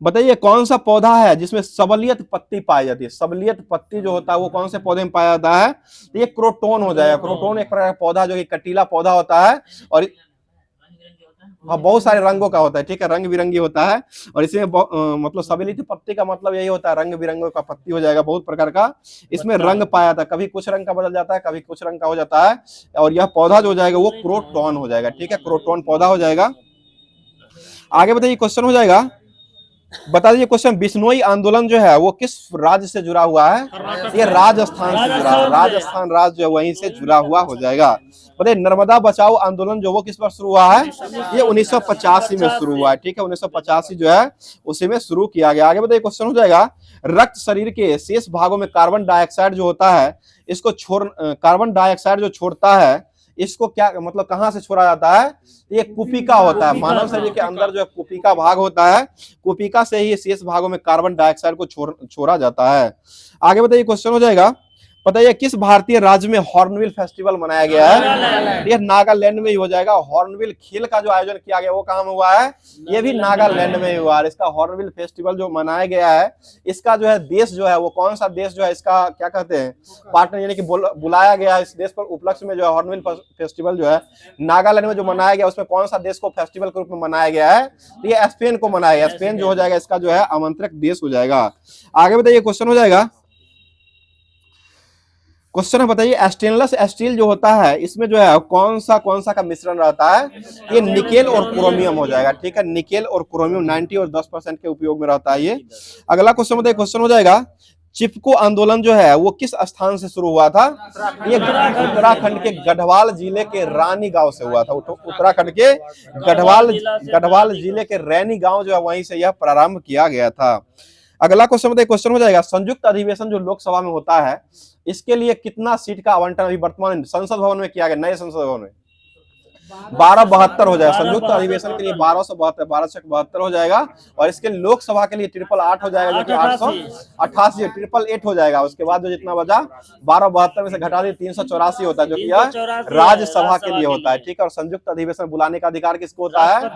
बताइए कौन सा पौधा है जिसमें सबलियत पत्ती पाई जाती है? सबलियत पत्ती जो होता है वो कौन से पौधे में पाया जाता है? तो ये क्रोटोन हो जाएगा। क्रोटोन एक प्रकार का पौधा जो कि कटीला पौधा होता है और हाँ बहुत सारे रंगों का होता है। ठीक है, रंग बिरंगी होता है और इसमें मतलब सबलित पत्ती का मतलब यही होता है रंग बिरंगों का पत्ती हो जाएगा, बहुत प्रकार का इसमें रंग पाया जाता है, कभी कुछ रंग का बदल जाता है, कभी कुछ रंग का हो जाता है और यह पौधा जो हो जाएगा वो क्रोटोन हो जाएगा। ठीक है, क्रोटोन पौधा हो जाएगा। आगे बताइए क्वेश्चन हो जाएगा, बता दीजिए क्वेश्चन, बिश्नोई आंदोलन जो है वो किस राज्य से जुड़ा हुआ है? ये राजस्थान से जुड़ा है। राजस्थान राज्य जो वहीं से जुड़ा हुआ हो जाएगा। बताइए नर्मदा बचाओ आंदोलन जो वो किस पर शुरू हुआ है? ये 1985 में शुरू हुआ है। ठीक है, 1985 जो है उसी में शुरू किया गया। आगे बताइए क्वेश्चन हो जाएगा, रक्त शरीर के शेष भागों में कार्बन डाइऑक्साइड जो होता है इसको कार्बन डाइऑक्साइड जो छोड़ता है इसको क्या मतलब कहां से छोड़ा जाता है? ये कुपिका होता है। मानव शरीर के अंदर जो कुपिका भाग होता है, कुपिका से ही शेष भागों में कार्बन डाइऑक्साइड को छोड़ा जाता है। आगे बताइए क्वेश्चन हो जाएगा, बताइए किस भारतीय राज्य में हॉर्नबिल फेस्टिवल मनाया गया है? ये नागालैंड में ही हो जाएगा। हॉर्नबिल खेल का जो आयोजन किया गया वो कहां में हुआ है? ये भी नागालैंड में ही हुआ है। इसका हॉर्नबिल फेस्टिवल जो मनाया गया है इसका जो है देश जो है वो कौन सा देश जो है इसका क्या कहते हैं पार्टनर यानी कि बुलाया गया है इस देश पर उपलक्ष्य में जो है हॉर्नबिल फेस्टिवल जो है नागालैंड में जो मनाया गया उसमें कौन सा देश को फेस्टिवल के रूप में मनाया गया है? तो ये स्पेन को मनाया गया। स्पेन जो हो जाएगा इसका जो है आमंत्रक देश हो जाएगा। आगे बताइए क्वेश्चन हो जाएगा, क्वेश्चन है बताइए स्टेनलेस स्टील जो होता है इसमें जो है कौन सा का मिश्रण रहता है? ये निकेल और क्रोमियम हो जाएगा। ठीक है, निकेल और क्रोमियम 90 और 10% के उपयोग में रहता है ये। अगला क्वेश्चन बताइए, क्वेश्चन हो जाएगा चिपको आंदोलन जो है वो किस स्थान से शुरू हुआ था? ये उत्तराखंड के गढ़वाल जिले के रानी गांव से हुआ था। उत्तराखंड के गढ़वाल जिले के रैनी गांव जो है वहीं से यह प्रारंभ किया गया था। अगला क्वेश्चन बताइए, क्वेश्चन हो जाएगा संयुक्त अधिवेशन जो लोकसभा में होता है इसके लिए कितना सीट का आवंटन अभी वर्तमान संसद भवन में किया गया? नए संसद भवन में 1272 हो जाएगा। संयुक्त अधिवेशन के लिए 1272 हो जाएगा और इसके लोकसभा के लिए 888 हो जाएगा जो कि 888 888 हो जाएगा। उसके बाद जो जितना बचा 1272 में से घटा दिए 384 होता है जो कि यह राज्यसभा के लिए होता है। ठीक है, और संयुक्त अधिवेशन बुलाने का अधिकार किसको होता है?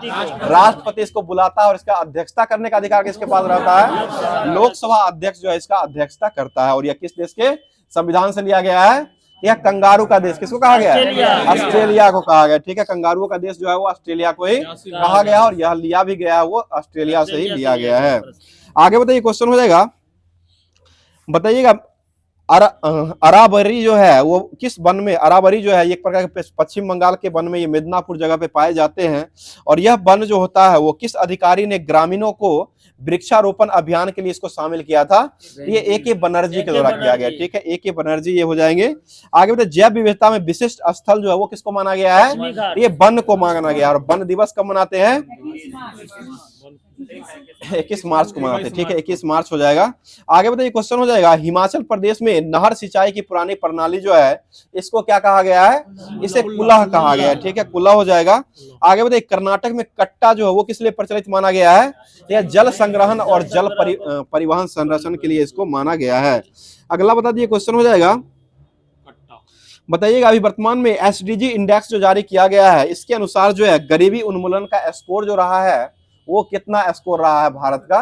राष्ट्रपति इसको बुलाता है और इसका अध्यक्षता करने का अधिकार किसके पास रहता है? लोकसभा अध्यक्ष जो है इसका अध्यक्षता करता है। और यह किस देश के संविधान से लिया गया है? यह कंगारू का देश किसको कहा गया? ऑस्ट्रेलिया को कहा गया। ठीक है, कंगारू का देश जो है वो ऑस्ट्रेलिया को ही कहा गया और यह लिया भी गया है वो ऑस्ट्रेलिया से ही लिया गया है। आगे बताइए क्वेश्चन हो जाएगा, बताइएगा अरावरी जो है वो किस वन में? अरावरी जो है एक प्रकार के पश्चिम बंगाल के वन में ये मिदनापुर जगह पे पाए जाते हैं और यह वन जो होता है वो किस अधिकारी ने ग्रामीणों को वृक्षारोपण अभियान के लिए इसको शामिल किया था? ये A.K. बनर्जी के द्वारा किया गया। ठीक है, A.K. बनर्जी ये हो जाएंगे। आगे बताइए जैव विविधता में विशिष्ट स्थल जो है वो किसको माना गया है? ये वन को माना गया। और वन दिवस कब मनाते हैं? 21 मार्च को मनाते हैं। ठीक है, 21 मार्च हो जाएगा। आगे बताइए क्वेश्चन हो जाएगा, हिमाचल प्रदेश में नहर सिंचाई की पुरानी प्रणाली जो है इसको क्या कहा गया है? इसे कुलह कहा गया है। ठीक है, कुलह हो जाएगा। आगे बताइए कर्नाटक में कट्टा जो है वो किस लिए प्रचलित माना गया है? यह जल संग्रहण और जल परिवहन संरक्षण के लिए इसको माना गया है। अगला बता दिए क्वेश्चन हो जाएगा, बताइएगा अभी वर्तमान में SDG इंडेक्स जो जारी किया गया है इसके अनुसार जो है गरीबी उन्मूलन का स्कोर जो रहा है वो कितना स्कोर रहा है भारत का?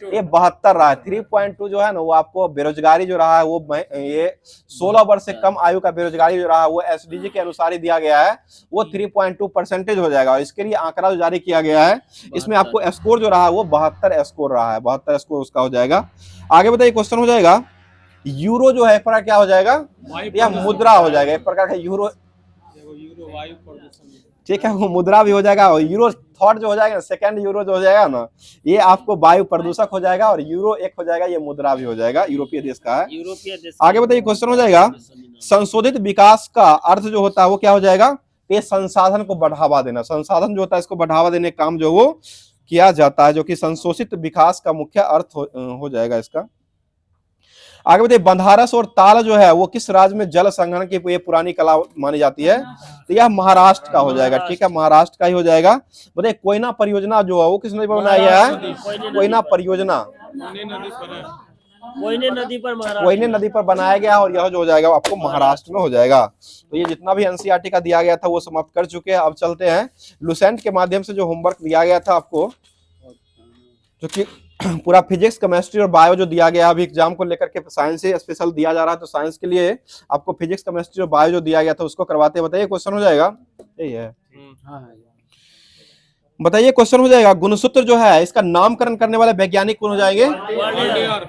ये 72 रहा है। 3.2 जो है ना वो आपको बेरोजगारी जो रहा है वो ये 16 वर्ष से कम आयु का बेरोजगारी जो रहा है वो SDG के अनुसार ही दिया गया है वो 3.2% हो जाएगा। और इसके लिए आंकड़ा जो जारी किया गया है इसमें आपको स्कोर जो रहा है वो 72 स्कोर रहा है। 72 स्कोर उसका हो जाएगा। आगे बताइए क्वेश्चन हो जाएगा, यूरो जो है एक प्रकार क्या हो जाएगा? यह मुद्रा हो जाएगा। एक प्रकार का यूरो वायु प्रदूषण। ठीक है, वो मुद्रा भी हो जाएगा और यूरो थर्ड जो हो जाएगा सेकंड यूरो जो हो जाएगा ना ये आपको वायु प्रदूषक हो जाएगा और यूरो एक हो जाएगा, ये मुद्रा भी हो जाएगा, यूरोपीय देश का है। आगे बताइए क्वेश्चन हो जाएगा, संशोधित विकास का अर्थ जो होता है वो क्या हो जाएगा? ये संसाधन को बढ़ावा देना। संसाधन जो होता है इसको बढ़ावा देने का काम जो वो किया जाता है जो कि संशोधित विकास का मुख्य अर्थ हो जाएगा इसका। आगे बताइए बंधारस और ताल जो है वो किस राज्य में जल संग्रहण की ये पुरानी कला मानी जाती है? तो यह महाराष्ट्र का हो जाएगा। ठीक है, महाराष्ट्र का ही हो जाएगा। बताइए कोयना परियोजना जो है वो किस नदी पर बनाया गया है? कोयना परियोजना कोयने नदी पर महाराष्ट्र कोयने नदी पर बनाया गया है और यह जो हो जाएगा वो आपको महाराष्ट्र में हो जाएगा। तो ये जितना भी एनसीईआरटी का दिया गया था वो समाप्त कर चुके हैं। अब चलते हैं लुसेंट के माध्यम से जो होमवर्क दिया गया था आपको, जो कि पूरा फिजिक्स केमिस्ट्री और बायो जो दिया गया अभी एग्जाम को लेकर के, साइंस से स्पेशल दिया जा रहा है तो साइंस के लिए आपको फिजिक्स केमिस्ट्री और बायो जो दिया गया था उसको करवाते हैं। बताइए क्वेश्चन हो जाएगा, यही है, बताइए क्वेश्चन हो जाएगा। गुणसूत्र जो है इसका नामकरण करने वाले वैज्ञानिक कौन हो जाएंगे?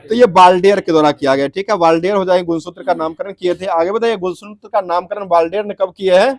तो ये बाल्डेयर के द्वारा किया गया, ठीक है, बाल्डेयर हो जाएंगे, गुणसूत्र का नामकरण किए थे। आगे बताइए गुणसूत्र का नामकरण बाल्डेयर ने कब किया है?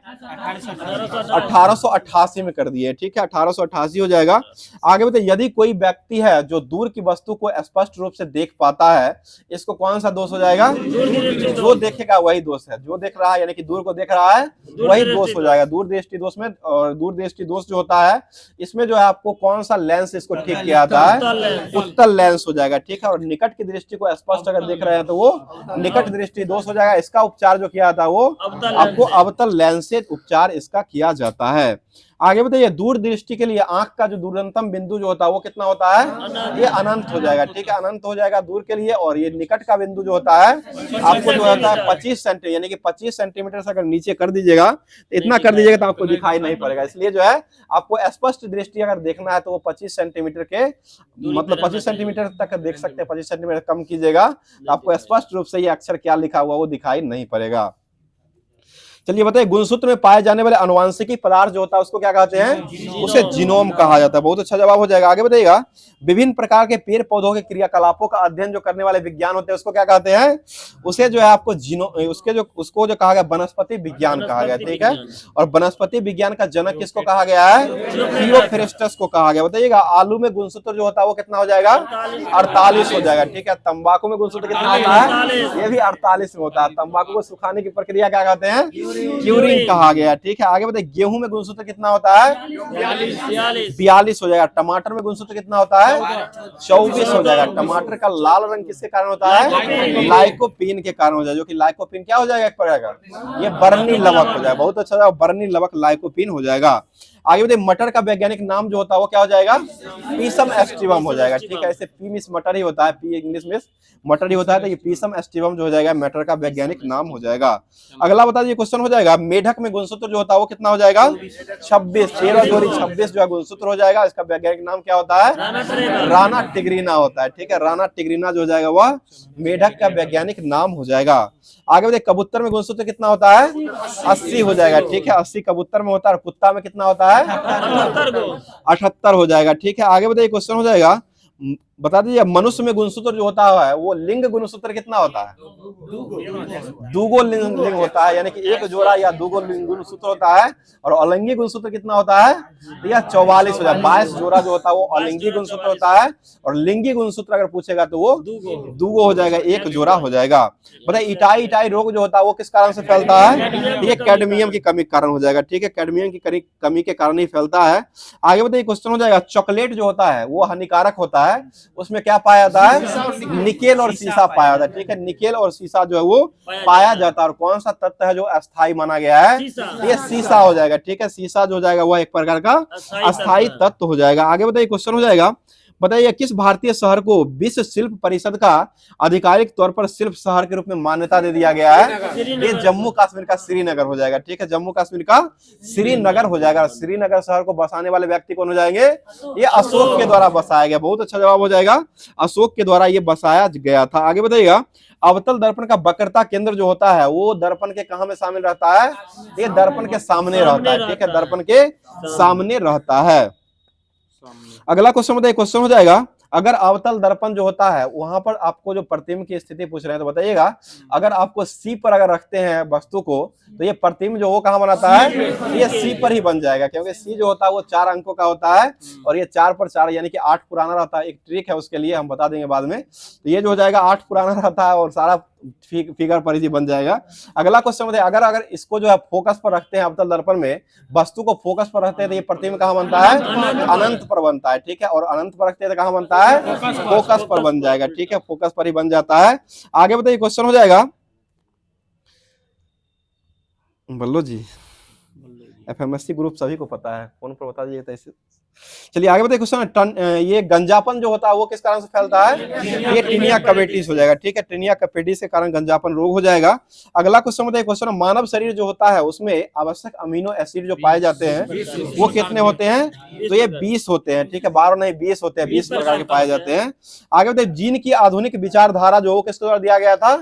1888 में कर दिए, ठीक है, 1888 हो जाएगा। आगे बताइए यदि कोई व्यक्ति है जो दूर की वस्तु को स्पष्ट रूप से देख पाता है, इसको कौन सा दोष हो जाएगा? जो देखेगा वही दोष है, जो देख रहा है यानी कि दूर को देख रहा है वही दोष हो जाएगा, दूरदृष्टि दोष में। और दूरदृष्टि दोष जो होता है इसमें जो है आपको कौन सा लेंस इसको ठीक किया जाता है? उत्तल लेंस हो जाएगा, ठीक है। और निकट की दृष्टि को स्पष्ट अगर देख रहे हैं तो वो निकट दृष्टि दोष हो जाएगा। इसका उपचार जो किया जाता है वो आपको अवतल लेंस से उपचार इसका किया जाता है। आगे बताइए दूर दृष्टि के लिए आंख का जो दूरतम बिंदु जो होता है वो कितना होता है? ये अनंत हो जाएगा, ठीक है, अनंत हो जाएगा दूर के लिए। और ये निकट का बिंदु जो होता है आपको जो होता है 25 सेंटीमीटर, यानी कि 25 सेंटीमीटर से अगर नीचे कर दीजिएगा, इतना कर दीजिएगा तो आपको दिखाई नहीं पड़ेगा। इसलिए जो है आपको स्पष्ट दृष्टि अगर देखना है तो वो 25 सेंटीमीटर के, मतलब 25 सेंटीमीटर तक देख सकते हैं, 25 सेंटीमीटर कम कीजिएगा तो आपको स्पष्ट रूप से ये अक्षर क्या लिखा हुआ वो दिखाई नहीं पड़ेगा। चलिए बताइए गुणसूत्र में पाए जाने वाले अनुवांशिकी पदार्थ जो होता है उसको क्या कहते हैं? उसे जीनोम कहा जाता है। बहुत अच्छा जवाब हो जाएगा। आगे बताइएगा विभिन्न प्रकार के पेड़ पौधों के क्रियाकलापों का अध्ययन जो करने वाले विज्ञान होते हैं उसको क्या कहते हैं? उसे जो है आपको उसको जो कहा गया वनस्पति विज्ञान कहा गया, ठीक है। और वनस्पति विज्ञान का जनक किसको कहा गया है? थियोफ्रेस्टस को कहा गया। बताइएगा आलू में गुणसूत्र जो होता है वो कितना हो जाएगा? 48 हो जाएगा, ठीक है। तंबाकू में गुणसूत्र कितना होता है? ये भी 48 में होता है। तंबाकू को सुखाने की प्रक्रिया क्या कहते हैं? क्यूरिंग कहा गया, ठीक है। आगे बताइए गेहूं में गुणसूत्र कितना होता है? 42 हो जाएगा। टमाटर में गुणसूत्र कितना होता है? 24 हो जाएगा। टमाटर का लाल रंग किसके कारण होता है? लाइकोपीन के कारण हो जाएगा, जो कि लाइकोपीन क्या हो जाएगा एक प्रकार का? ये बर्नी लवक हो जाएगा। बहुत अच्छा, बर्नी लवक लाइकोपीन हो जाएगा। आगे बताइए मटर का वैज्ञानिक नाम जो होता है वो क्या हो जाएगा? पीसम एस्टिवम हो जाएगा, ठीक है। ऐसे पी मिस मटर ही होता है, पी इंग्लिश में मटर ही होता है, तो ये पीसम एस्टिवम जो हो जाएगा मटर का वैज्ञानिक नाम हो जाएगा। अगला बता दीजिए क्वेश्चन हो जाएगा मेढक में गुणसूत्र जो होता है वो कितना हो जाएगा? 26, 13 जोड़ी 26 जो है गुणसूत्र हो जाएगा। इसका वैज्ञानिक नाम क्या होता है? राना टिग्रीना होता है, ठीक है। राना टिग्रीना जो हो जाएगा वह मेढक का वैज्ञानिक नाम हो जाएगा। आगे बताइए कबूतर में गुणसूत्र कितना होता है? 80 हो जाएगा, ठीक है। 80 कबूतर में होता है। कुत्ता में कितना होता है? 78 हो जाएगा, ठीक है। आगे बताइए क्वेश्चन हो जाएगा बता दीजिए मनुष्य में गुणसूत्र जो होता है वो लिंग गुणसूत्र कितना होता है? दूगो लिंग होता है, यानी कि एक जोड़ा या दूगो लिंग गुणसूत्र होता है। और अलिंगी गुणसूत्र कितना होता है? यह 44 हो जाए। 22 जोड़ा जो होता है वो अलिंगी गुणसूत्र होता है। और लिंगी गुणसूत्र अगर पूछेगा तो वो दूगो हो जाएगा, एक जोड़ा हो जाएगा। बताइए इटाई रोग जो होता है वो किस कारण से फैलता है? ये कैडमियम की कमी के कारण हो जाएगा, ठीक है। कैडमियम की कमी के कारण ही फैलता है। आगे बताइए क्वेश्चन हो जाएगा चॉकलेट जो होता है वो हानिकारक होता है, उसमें क्या पाया जाता है? निकेल और सीसा पाया जाता है, ठीक है। निकेल और सीसा जो है वो पाया जाता है। और कौन सा तत्व है जो अस्थाई माना गया है? ये सीसा हो जाएगा, ठीक है। सीसा जो हो जाएगा वह एक प्रकार का अस्थाई तत्व हो जाएगा। आगे बताइए क्वेश्चन हो जाएगा बताइए किस भारतीय शहर को विश्व शिल्प परिषद का आधिकारिक तौर पर शिल्प शहर के रूप में मान्यता दे दिया गया है? ये जम्मू कश्मीर का श्रीनगर हो जाएगा, ठीक है। जम्मू कश्मीर का श्रीनगर हो जाएगा। श्रीनगर शहर को बसाने वाले व्यक्ति कौन हो जाएंगे? ये अशोक के द्वारा बसाया गया। बहुत अच्छा जवाब हो जाएगा, अशोक के द्वारा ये बसाया गया था। आगे बताइएगा अवतल दर्पण का वक्रता केंद्र जो होता है वो दर्पण के कहां में शामिल रहता है? ये दर्पण के सामने रहता है, ठीक है। दर्पण के सामने रहता है। अगला क्वेश्चन बताइए क्वेश्चन हो जाएगा अगर अवतल दर्पण जो होता है वहां पर आपको जो प्रतिबिंब की स्थिति पूछ रहे हैं तो बताइएगा अगर आपको सी पर अगर रखते हैं वस्तु को तो ये प्रतिबिंब जो वो कहां बनाता है? ये सी पर ही बन जाएगा, क्योंकि सी जो होता है वो 4 अंकों का होता है और ये 4 पर 4 यानी कि 8 पुराना रहता है। एक ट्रिक है उसके लिए हम बता देंगे बाद में। तो ये जो हो जाएगा 8 पुराना रहता है और सारा फिगर पर ही बन जाएगा। अगला क्वेश्चन बताइए अगर इसको जो है फोकस पर रखते हैं अवतल दर्पण में, वस्तु को फोकस पर रखते हैं तो ये प्रतिबिंब कहां बनता है? अनंत पर बनता है, ठीक है। और अनंत पर रखते हैं तो कहां बनता है? फोकस पर बन जाएगा, ठीक है। फोकस पर ही बन जाता है। आगे बताइए क्वेश्चन हो जाएगा बल्लो जी एफएमएससी ग्रुप सभी को पता है, फोन पर बता दीजिए तो चलिए आगे बताइए क्वेश्चन। ये गंजापन जो होता है वो किस कारण से फैलता है? ये टीनिया कवेटिस हो जाएगा, ठीक है, टीनिया कवेटिस के कारण गंजापन रोग हो जाएगा। अगला क्वेश्चन बताइए क्वेश्चन, मानव शरीर जो होता है उसमें आवश्यक अमीनो एसिड जो पाए जाते हैं वो कितने होते हैं? तो ये 20 होते हैं, ठीक है, 12 नहीं 20 होते हैं, 20 प्रकार के पाए जाते हैं। आगे बताइए जीन की आधुनिक विचारधारा जो किसके द्वारा दिया गया था?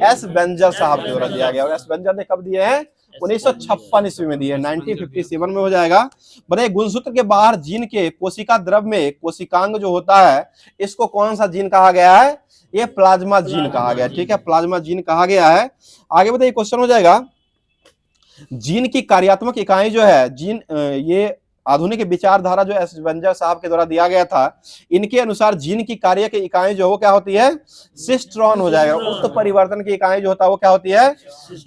एस बेंजर साहब के द्वारा दिया गया। और एस बेंजर ने कब दिए हैं? 1956 ईस्वी में दिए, 1957 में हो जाएगा। बताइए गुणसूत्र के बाहर जीन के कोशिका द्रव में कोशिकांग जो होता है इसको कौन सा जीन कहा गया है? ये प्लाज्मा जीन कहा गया, ठीक है, प्लाज्मा जीन कहा गया है। आगे बताइए क्वेश्चन हो जाएगा, जीन की कार्यात्मक इकाई जो है जीन, ये आधुनिक विचारधारा जो एस बेंजर साहब के द्वारा दिया गया था, इनके अनुसार जीन की कार्य की इकाई जो वो क्या होती है? सिस्ट्रॉन हो जाएगा। उत्परिवर्तन की इकाई जो होता है वो क्या होती है?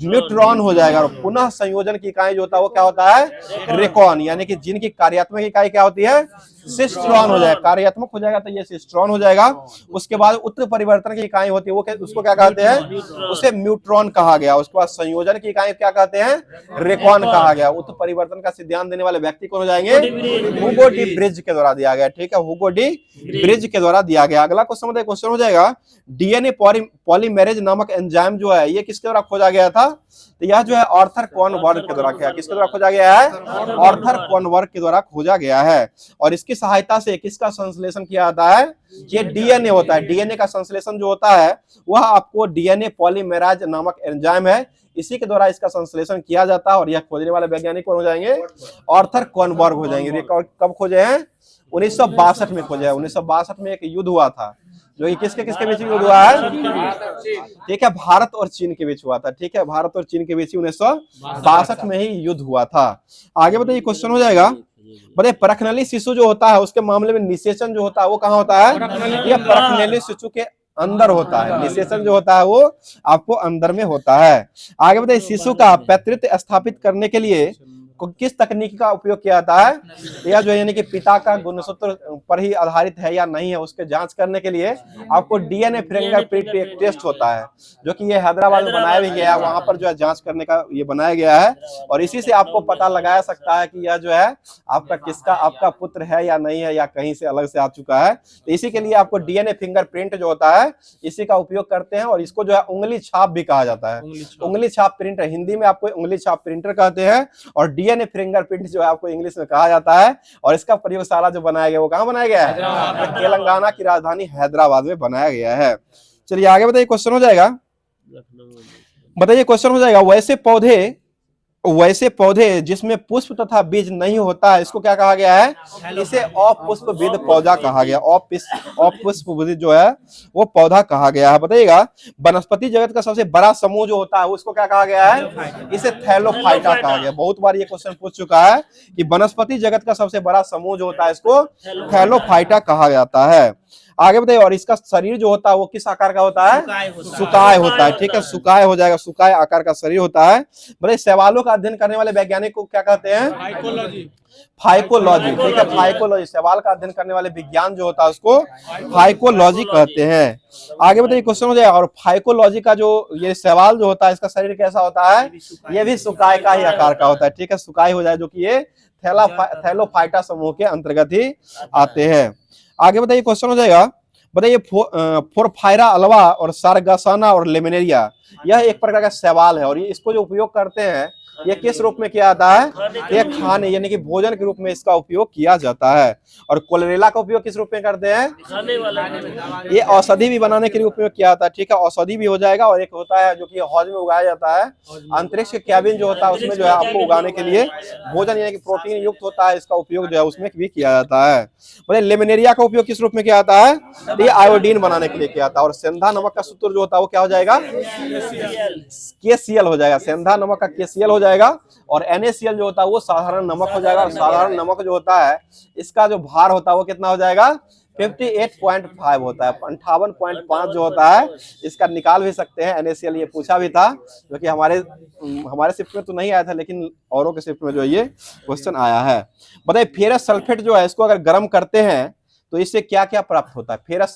न्यूट्रॉन हो जाएगा। और पुनः संयोजन की इकाई जो होता है वो क्या होता है? रेकॉन। यानी कि जीन की कार्यात्मक इकाई क्या होती है? सिस्ट्रॉन हो जाएगा, कार्यात्मक हो जाएगा तो ये सिस्ट्रॉन हो जाएगा। उसके बाद उत्तर परिवर्तन की इकाई होती है वो उसको क्या कहते हैं? उसे न्यूट्रॉन कहा गया। उसके बाद संयोजन की इकाई क्या कहते हैं? रेकॉन कहा गया। उत्तर परिवर्तन का सिद्धांत देने वाले व्यक्ति कौन हो जाएंगे? हुगो डी ब्रिज के द्वारा दिया गया, ठीक है, हुगो डी ब्रिज के द्वारा दिया गया। अगला क्वेश्चन क्वेश्चन हो जाएगा, डीएनए पॉलीमेरेज नामक एंजाइम जो है ये किसके द्वारा खोजा गया था? तो यह जो है आर्थर कॉनबर्ग के द्वारा, किसके द्वारा खोजा गया है? आर्थर कॉनबर्ग के द्वारा खोजा गया है। और इसकी सहायता से किसका संश्लेषण किया जाता है? ये डीएनए होता है। डीएनए का संश्लेषण जो होता है वह आपको डीएनए पॉलीमेरेज नामक एंजाइम है, इसी के द्वारा इसका संश्लेषण किया जाता है। और यह खोजने वाले वैज्ञानिक कौन हो जाएंगे? आर्थर कॉनबर्ग हो जाएंगे। कब खोजे हैं? 1962 में खोजे हैं। 1962 में एक युद्ध हुआ था जो कि किसके किसके बीच युद्ध हुआ है? ठीक है, भारत और चीन के बीच हुआ था, ठीक है, भारत और चीन के बीच 1962 में ही युद्ध हुआ था। आगे बताइए क्वेश्चन हो जाएगा, बताइए परखनली शिशु जो होता है उसके मामले में निषेचन जो होता है वो कहाँ होता है? यह परखनली शिशु के अंदर होता है। निषेचन जो होता है वो आपको अंदर में होता है। आगे बताइए शिशु का पैतृत्व स्थापित करने के लिए किस तकनीक का उपयोग किया जाता है? यह जो यानी कि पिता का गुणसूत्र पर ही आधारित है या नहीं है उसके जांच करने के लिए आपको डीएनए फिंगरप्रिंट एक टेस्ट होता है जो कि ये हैदराबाद में बनाया भी गया है। वहां पर जो है जांच करने का ये बनाया गया है और इसी से आपको पता लगाया सकता है कि यह जो है आपका पुत्र है या नहीं है या कहीं से अलग से आ चुका है। तो इसी के लिए आपको डीएनए फिंगरप्रिंट जो होता है इसी का उपयोग करते हैं और इसको जो है उंगली छाप भी कहा जाता है। उंगली छाप प्रिंटर, हिंदी में आपको उंगली छाप प्रिंटर कहते हैं और डीएनए फिंगरप्रिंट जो है आपको इंग्लिश में कहा जाता है। और इसका प्रयोगशाला जो बनाया गया वो कहाँ बनाया गया है? तेलंगाना की राजधानी हैदराबाद में बनाया गया है। चलिए आगे बताइए क्वेश्चन हो जाएगा, बताइए क्वेश्चन हो जाएगा, वैसे पौधे जिसमें पुष्प तथा बीज नहीं होता है इसको क्या कहा गया है? इसे अपुष्पविद पौधा कहा गया। अपुष्पविद जो है वो पौधा कहा गया है। बताइएगा वनस्पति जगत का सबसे बड़ा समूह जो होता है उसको क्या कहा गया है? इसे थैलोफाइटा कहा गया। बहुत बार ये क्वेश्चन पूछ चुका है कि वनस्पति जगत का सबसे बड़ा समूह जो होता है इसको थैलोफाइटा कहा जाता है। आगे बताइए, और इसका शरीर जो होता है वो किस आकार का होता है? सुकाय होता है, ठीक है, सुकाय हो जाएगा, सुकाय आकार का शरीर होता है। बताइए सवालों का अध्ययन करने वाले वैज्ञानिक को क्या कहते हैं? फाइकोलॉजी, ठीक है, फाइकोलॉजी, सवाल का अध्ययन करने वाले विज्ञान जो होता है उसको फाइकोलॉजी कहते हैं। आगे बताइए क्वेश्चन हो जाएगा, और फाइकोलॉजी का जो ये सवाल जो होता है इसका शरीर कैसा होता है? ये भी सुकाय का ही आकार का होता है, ठीक है, सुकाय हो जाए जो कि ये थैलोफाइटा समूह के अंतर्गत ही आते हैं। आगे बताइए क्वेश्चन हो जाएगा, बताइए फोरफायरा अल्वा और सारगासाना और लेमिनेरिया यह एक प्रकार का सवाल है और ये इसको जो उपयोग करते हैं ये किस रूप में किया जाता है? ये खाने यानी कि भोजन के रूप में इसका उपयोग किया जाता है। और कोलेरेला का उपयोग किस रूप में करते हैं? ये औषधि भी बनाने के लिए उपयोग किया जाता है, ठीक है, औषधि भी हो जाएगा। और एक होता है जो कि हौज में उगाया जाता है, अंतरिक्ष के कैबिन जो होता है उसमें जो है आपको उगाने के लिए भोजन यानी कि प्रोटीन युक्त होता है, इसका उपयोग जो है उसमें भी किया जाता है। मतलब लेमिनेरिया का उपयोग किस रूप में किया जाता है? ये आयोडीन बनाने के लिए किया जाता है। और सेंधा नमक का सूत्र जो होता है वो क्या हो जाएगा? KCl हो जाएगा, सेंधा नमक का KCl हो जाएगा। और NaCl जो होता है वो साधारण नमक हो जाएगा। और साधारण नमक जो होता है इसका जो भार होता है वो कितना हो जाएगा? 58.5 होता है, 58.5 जो होता है इसका निकाल भी सकते हैं। NaCl ये पूछा भी था जो कि हमारे शिफ्ट में तो नहीं आया था लेकिन औरों के शिफ्ट में जो ये क्वेश्चन आया है। बताइए फेरस सल्फेट जो है इसको अगर गर्म करते हैं तो इससे क्या क्या प्राप्त होता है? फेरस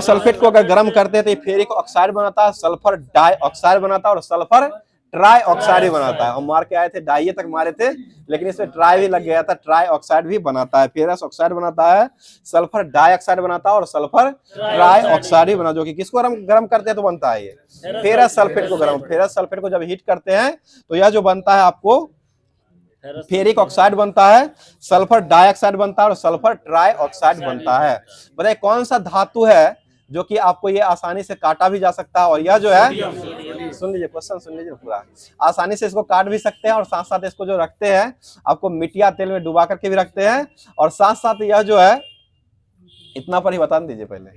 सल्फेट को अगर गर्म करते हैं तो ये फेरिक ऑक्साइड बनाता है, सल्फर डाइऑक्साइड बनाता है और सल्फर ट्राई ऑक्साइड भी बनाता है। हम मार के आए थे, डाई तक मारे थे, लेकिन इसमें ट्राई भी लग गया था, ट्राई ऑक्साइड भी बनाता है। फेरस ऑक्साइड बनाता है, सल्फर डाइऑक्साइड बनाता है और सल्फर ट्राई ऑक्साइड भी बना, जो कि किसको गर्म करते हैं तो बनता है ये फेरस सल्फेट को गर्म। फेरस सल्फेट को जब हीट करते हैं तो यह जो बनता है आपको फेरिक ऑक्साइड बनता है, सल्फर डाइऑक्साइड बनता है और सल्फर ट्राई ऑक्साइड बनता है। बताइए कौन सा धातु है जो कि आपको ये आसानी से काटा भी जा सकता है, और यह जो है, सुन लीजिए क्वेश्चन सुन लीजिए पूरा, आसानी से इसको काट भी सकते हैं और साथ साथ इसको जो रखते हैं आपको मिट्टिया तेल में डुबा करके भी रखते हैं, और साथ साथ यह जो है, इतना पर ही बता दीजिए पहले,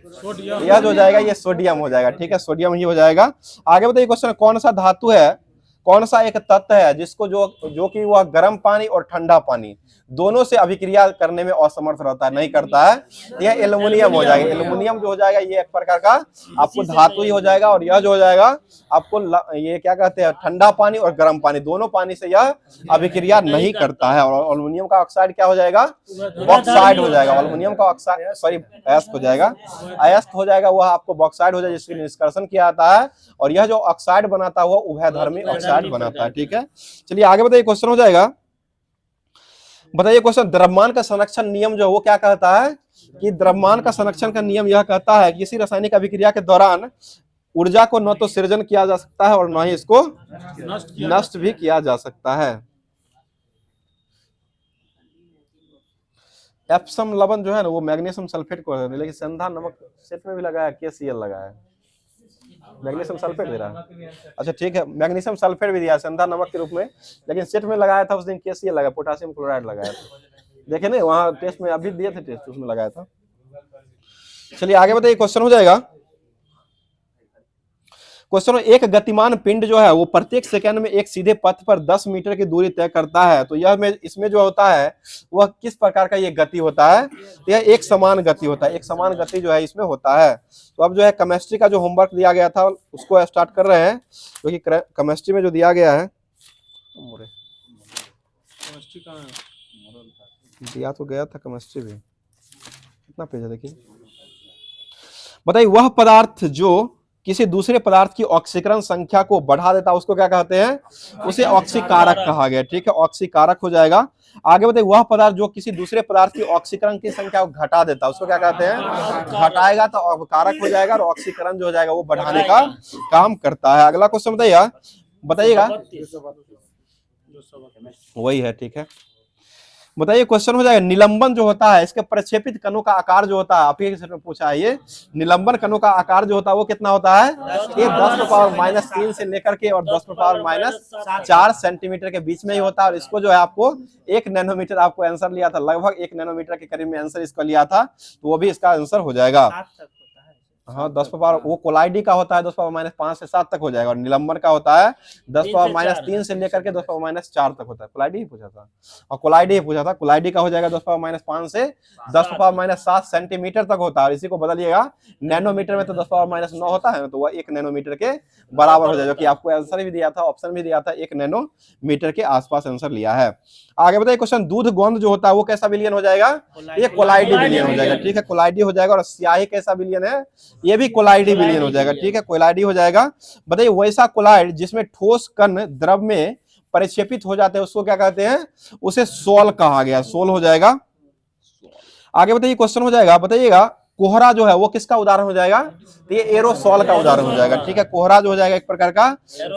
यह जो हो जाएगा ये सोडियम हो जाएगा, ठीक है, सोडियम ही हो जाएगा। आगे बताइए क्वेश्चन, कौन सा धातु है, कौन सा एक तत्व है जिसको जो कि वह गर्म पानी और ठंडा पानी दोनों से अभिक्रिया करने में असमर्थ रहता है, नहीं करता है, यह एल्युमिनियम हो जाएगा। एल्युमिनियम जो हो जाएगा ये एक प्रकार का आपको धातु ही हो जाएगा, और यह जो हो जाएगा आपको ये क्या कहते हैं, ठंडा पानी और गर्म पानी दोनों पानी से यह अभिक्रिया नहीं करता है। और एल्युमिनियम का ऑक्साइड क्या हो जाएगा, बॉक्साइड हो जाएगा। एल्युमिनियम का ऑक्साइड सॉरी अयस्क हो जाएगा, अयस्क हो जाएगा, वह आपको बॉक्साइड हो जाएगा, जिसकी निष्कर्षण किया जाता है, और यह जो ऑक्साइड बनाता है वह उभयधर्मी ऑक्साइड बनाता है, ठीक है। चलिए आगे बताइए क्वेश्चन हो जाएगा, बताइए क्वेश्चन, द्रव्यमान का संरक्षण नियम जो है वो क्या कहता है, कि द्रव्यमान का संरक्षण का नियम यह कहता है कि किसी रासायनिक अभिक्रिया के दौरान ऊर्जा को न तो सृजन किया जा सकता है और न ही इसको नष्ट भी किया जा सकता है। एप्सम लवण जो है ना वो मैग्नीशियम सल्फेट को, लेकिन संधा नमक सेट में भी लगाया, KCl लगाया, मैग्नीशियम सल्फेट दे रहा है, अच्छा ठीक है, मैग्नीशियम सल्फेट भी दिया संधा नमक के रूप में, लेकिन सेट में लगाया था उस दिन KCl लगाया, पोटेशियम क्लोराइड लगाया था, देखे नहीं वहां टेस्ट में अभी दिए थे टेस्ट, उसमें लगाया था। चलिए आगे बताइए क्वेश्चन हो जाएगा, क्वेश्चन, एक गतिमान पिंड जो है वो प्रत्येक सेकंड में एक सीधे पथ पर 10 मीटर की दूरी तय करता है, तो यह इसमें जो होता है वह किस प्रकार का ये गति होता है, तो यह एक समान गति होता है, एक समान गति जो है इसमें होता है। तो अब जो है केमिस्ट्री का जो होमवर्क दिया गया था उसको स्टार्ट कर रहे हैं, क्योंकि केमिस्ट्री में जो दिया गया है, दिया तो गया था केमिस्ट्री भी, कितना पेज है देखिए। बताइए वह पदार्थ जो किसी दूसरे पदार्थ की ऑक्सीकरण संख्या को बढ़ा देता है उसको क्या कहते हैं, उसे ऑक्सीकारक कहा गया, ठीक है, ऑक्सीकारक हो जाएगा। आगे बताइए वह पदार्थ जो किसी दूसरे पदार्थ की ऑक्सीकरण की संख्या को घटा देता है उसको क्या कहते हैं, घटाएगा तो कारक हो जाएगा, और ऑक्सीकरण जो हो जाएगा वो बढ़ाने का काम करता है। अगला क्वेश्चन बताइएगा, वही है, ठीक है। बताइए क्वेश्चन हो जाएगा, निलंबन जो होता है इसके प्रक्षेपित कणों का आकार जो होता है, आप ही से पूछा है ये, निलंबन कणों का आकार जो होता है वो कितना होता है, ये 10⁻³ से लेकर के और 10⁻⁴ सेंटीमीटर के बीच में ही होता है, और इसको जो है आपको 1 नैनोमीटर आपको आंसर लिया था, लगभग 1 नैनोमीटर के करीब में आंसर इसका लिया था, तो वो भी इसका आंसर हो जाएगा। हाँ 10 वो कोलाइडी का होता है 10⁻⁵ से 7 तक हो जाएगा, और निलंबन का होता है 10⁻³ से लेकर के 10⁻⁴ तक होता है। कोलाइडी ही पूछा था, और कोलाइडी ही पूछा था, कोलाइडी का हो जाएगा 10⁻5 से 10⁻7 सेंटीमीटर तक होता है, और इसी को बदलिएगा नैनोमीटर में तो 10⁻9 होता है, तो वह 1 नैनोमीटर के बराबर हो जाएगा, जो कि आपको आंसर भी दिया था, ऑप्शन भी दिया था, 1 नैनोमीटर के आसपास आंसर लिया है। आगे बताइए क्वेश्चन, दूध गोंद जो होता है वो कैसा विलयन हो जाएगा, ये कोलाइडी विलयन हो जाएगा, ठीक है, कोलाइडी हो जाएगा। और स्याही कैसा विलयन है, ये भी कोलाइडी विलयन हो जाएगा, ठीक है, कोलाइडी हो जाएगा। बताइए वैसा कोलाइड जिसमें ठोस कण द्रव में परिक्षेपित हो जाते हैं उसको क्या कहते हैं, उसे सोल कहा गया, सोल हो जाएगा। आगे बताइए क्वेश्चन हो जाएगा, बताइएगा कोहरा जो है वो किसका उदाहरण हो जाएगा, तो ये एरोसोल का उदाहरण हो जाएगा, ठीक है, कोहरा जो हो जाएगा एक प्रकार का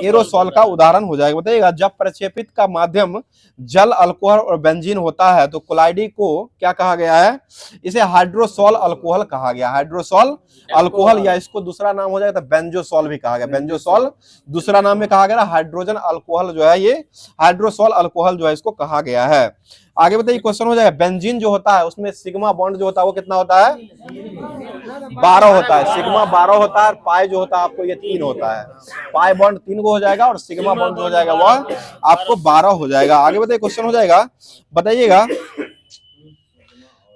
एरोसोल का उदाहरण हो जाएगा। बताइएगा जब प्रक्षेपित का माध्यम जल, अल्कोहल और बेंजीन होता है तो कोलाइडी को क्या कहा गया है, इसे हाइड्रोसोल अल्कोहल कहा गया, हाइड्रोसोल अल्कोहल, या इसको दूसरा नाम हो जाएगा तो बेंजोसोल भी कहा गया, बेंजोसोल दूसरा नाम में कहा गया, हाइड्रोजन अल्कोहल जो है ये हाइड्रोसोल अल्कोहल जो है इसको कहा गया है। आगे बताइए क्वेश्चन हो जाएगा, बेंजीन जो होता है उसमें सिग्मा बॉन्ड जो होता है वो कितना होता है, 12 होता है, सिग्मा 12 होता है, पाई जो होता है आपको ये 3 होता है, पाई बॉन्ड 3 को हो जाएगा, और सिग्मा बॉन्ड जो हो जाएगा वह आपको 12 हो जाएगा। आगे बताइए क्वेश्चन हो जाएगा,